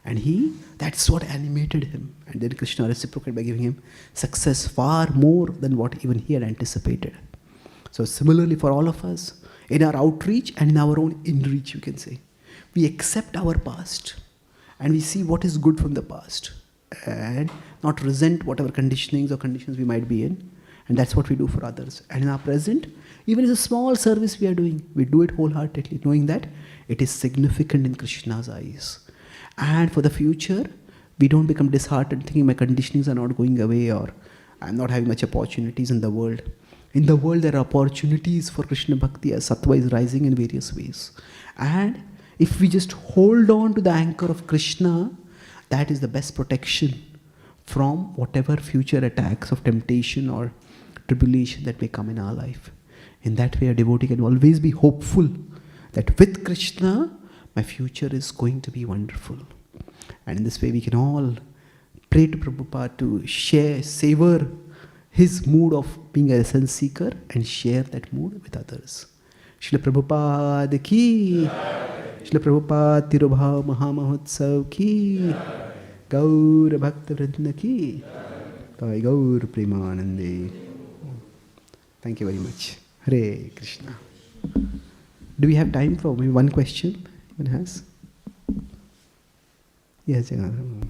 And that's what animated him. And then Krishna reciprocated by giving him success far more than what even he had anticipated. So similarly for all of us, in our outreach and in our own inreach, you can say, we accept our past and we see what is good from the past and not resent whatever conditionings or conditions we might be in. And that's what we do for others. And in our present, even as a small service we are doing, we do it wholeheartedly, knowing that it is significant in Krishna's eyes. And for the future, we don't become disheartened thinking my conditionings are not going away or I'm not having much opportunities in the world. In the world, there are opportunities for Krishna Bhakti as Sattva is rising in various ways. And if we just hold on to the anchor of Krishna, that is the best protection from whatever future attacks of temptation or tribulation that may come in our life. In that way, a devotee can always be hopeful that with Krishna, my future is going to be wonderful. And in this way, we can all pray to Prabhupada to savor his mood of being a essence seeker and share that mood with others. Srila Prabhupada ki, Srila Prabhupada Tirobhav Mahamahotsav ki, Gaur Bhaktivedanta ki, Jai Gaur Premanande. Thank you very much. Hare Krishna. Do we have time for maybe one question? Anyone has? Yes, Jagannath.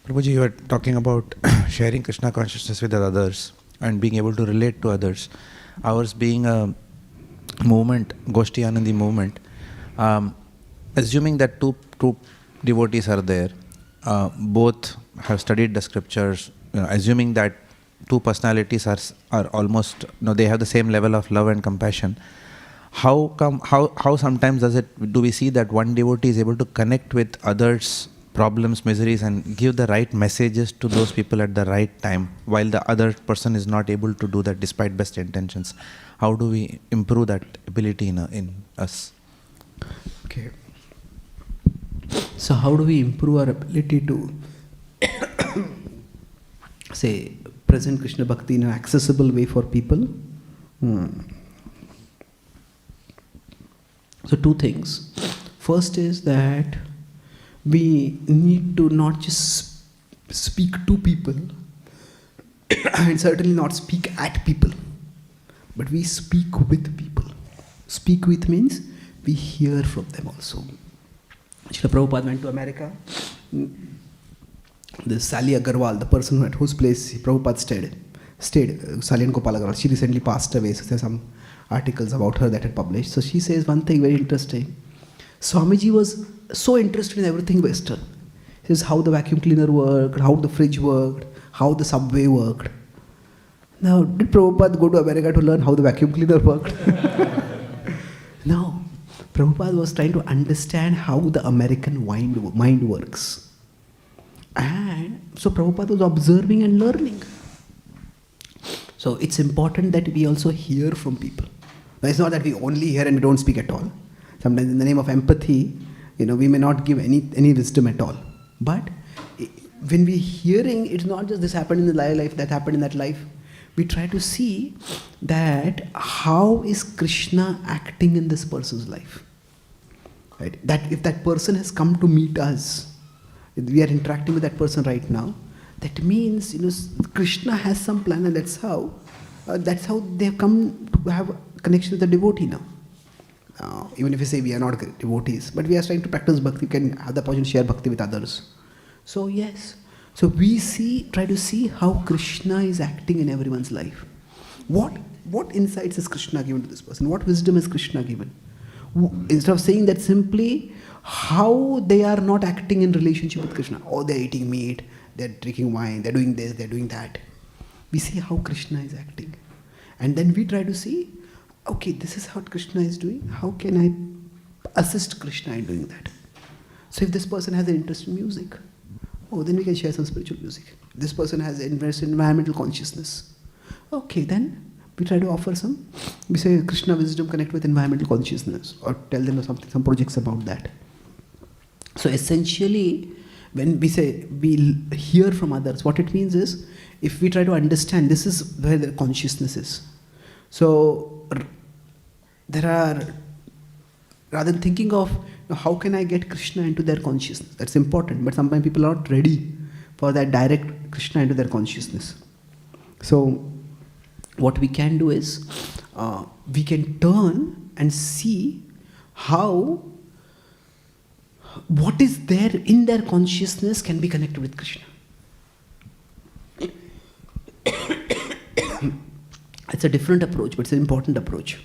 Prabhuji, you were talking about sharing Krishna consciousness with others and being able to relate to others. Ours being a movement, Goshti Anandi movement, assuming that two devotees are there, both have studied the scriptures, assuming that two personalities are almost, they have the same level of love and compassion. How sometimes do we see that one devotee is able to connect with others' problems, miseries, and give the right messages to those people at the right time, while the other person is not able to do that despite best intentions? How do we improve that ability in us? Okay. So how do we improve our ability to say present Krishna Bhakti in an accessible way for people? So two things. First is that we need to not just speak to people and certainly not speak at people, but we speak with people. Speak with means we hear from them also. Srila Prabhupada went to America. This Sally Agarwal, the person at whose place Prabhupada stayed, Sally and Gopal Agarwal, she recently passed away, so there's some articles about her that had published. So she says one thing very interesting. Swamiji was so interested in everything Western. He says how the vacuum cleaner worked, how the fridge worked, how the subway worked. Now, did Prabhupada go to America to learn how the vacuum cleaner worked? No. Prabhupada was trying to understand how the American mind works. And so Prabhupada was observing and learning. So it's important that we also hear from people. Now, it's not that we only hear and we don't speak at all. Sometimes in the name of empathy, we may not give any wisdom at all. But when we're hearing, it's not just this happened in the life, that happened in that life. We try to see that how is Krishna acting in this person's life. Right? That if that person has come to meet us, we are interacting with that person right now, that means Krishna has some plan, and that's how they have come to have a connection with the devotee now. Even if we say we are not devotees, but we are trying to practice bhakti, we can have the opportunity to share bhakti with others. So yes, so we try to see how Krishna is acting in everyone's life. What insights has Krishna given to this person? What wisdom has Krishna given? Instead of saying that simply, how they are not acting in relationship with Krishna. Oh, they're eating meat, they're drinking wine, they're doing this, they're doing that. We see how Krishna is acting. And then we try to see, okay, this is how Krishna is doing. How can I assist Krishna in doing that? So if this person has an interest in music, then we can share some spiritual music. This person has an interest in environmental consciousness. Okay, then we try to offer we say Krishna wisdom connect with environmental consciousness, or tell them some projects about that. So essentially, when we say we hear from others, what it means is, if we try to understand, this is where the consciousness is. So there are, rather than thinking of how can I get Krishna into their consciousness, that's important, but sometimes people are not ready for that direct Krishna into their consciousness. So what we can do is, we can turn and see what is there in their consciousness can be connected with Krishna. It's a different approach, but it's an important approach.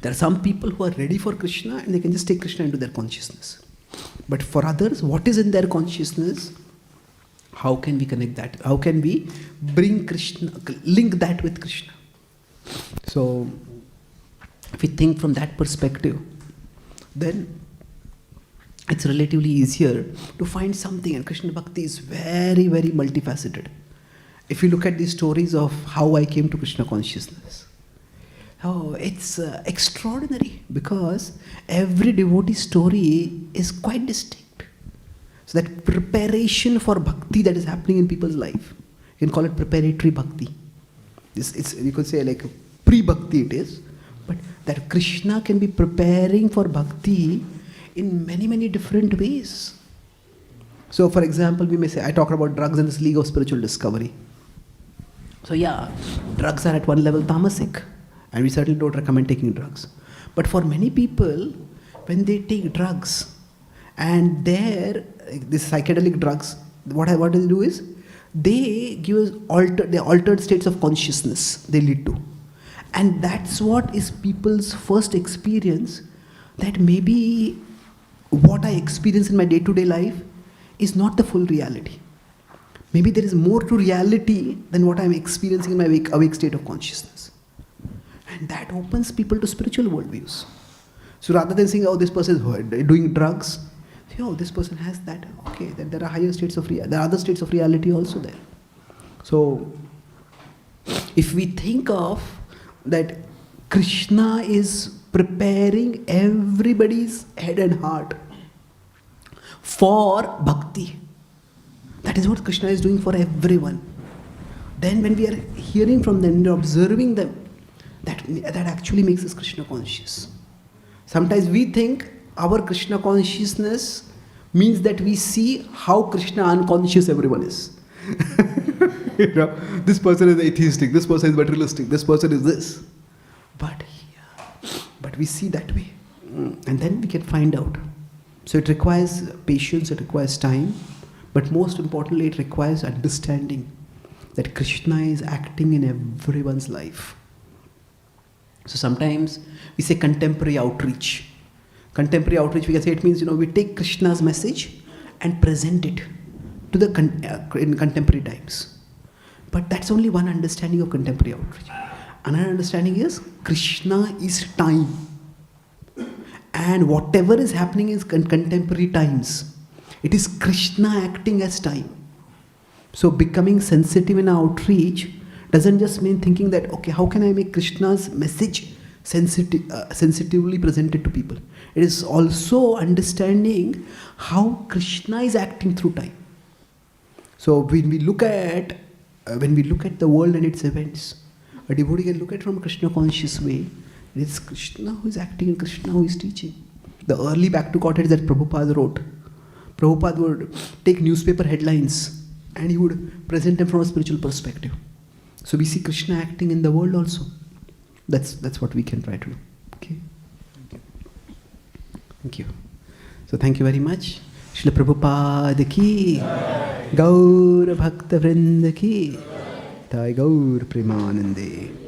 There are some people who are ready for Krishna and they can just take Krishna into their consciousness. But for others, what is in their consciousness, How can we connect that? How can we bring Krishna, link that with Krishna? So, if we think from that perspective, then it's relatively easier to find something. And Krishna Bhakti is very, very multifaceted. If you look at the stories of how I came to Krishna consciousness, it's extraordinary, because every devotee story is quite distinct. So that preparation for bhakti that is happening in people's life, you can call it preparatory bhakti. You could say like pre-bhakti it is, but that Krishna can be preparing for bhakti in many, many different ways. So for example, we may say, I talked about drugs in this League of Spiritual Discovery. So yeah, drugs are at one level tamasic, and we certainly don't recommend taking drugs. But for many people, when they take drugs, and these psychedelic drugs, what do they do is, they give us altered states of consciousness they lead to. And that's what is people's first experience, that maybe what I experience in my day-to-day life is not the full reality. Maybe there is more to reality than what I'm experiencing in my awake state of consciousness. And that opens people to spiritual worldviews. So rather than saying, oh, this person is doing drugs, say, oh, this person has that. Okay, then there are higher states of reality. There are other states of reality also there. So if we think of that Krishna is preparing everybody's head and heart for bhakti, that is what Krishna is doing for everyone. Then when we are hearing from them, we are observing them, that actually makes us Krishna conscious. Sometimes we think our Krishna consciousness means that we see how Krishna unconscious everyone is. This person is atheistic, this person is materialistic, this person is this. But we see that way. And then we can find out. So it requires patience, it requires time, but most importantly, it requires understanding that Krishna is acting in everyone's life. So sometimes we say contemporary outreach. Contemporary outreach, we can say it means, we take Krishna's message and present it to the in contemporary times. But that's only one understanding of contemporary outreach. Another understanding is Krishna is time. And whatever is happening in contemporary times, it is Krishna acting as time. So becoming sensitive in outreach doesn't just mean thinking that, okay, how can I make Krishna's message sensitively presented to people? It is also understanding how Krishna is acting through time. So when we look at the world and its events, a devotee can look at it from a Krishna conscious way. It is Krishna who is acting and Krishna who is teaching. The early back to cottages that Prabhupada wrote, Prabhupada would take newspaper headlines and he would present them from a spiritual perspective. So we see Krishna acting in the world also. That's what we can try to do. Okay. Thank you. So thank you very much. Srila Prabhupada ki, Gaur Bhakta Vrinda ki, Thai Gaur Premanande.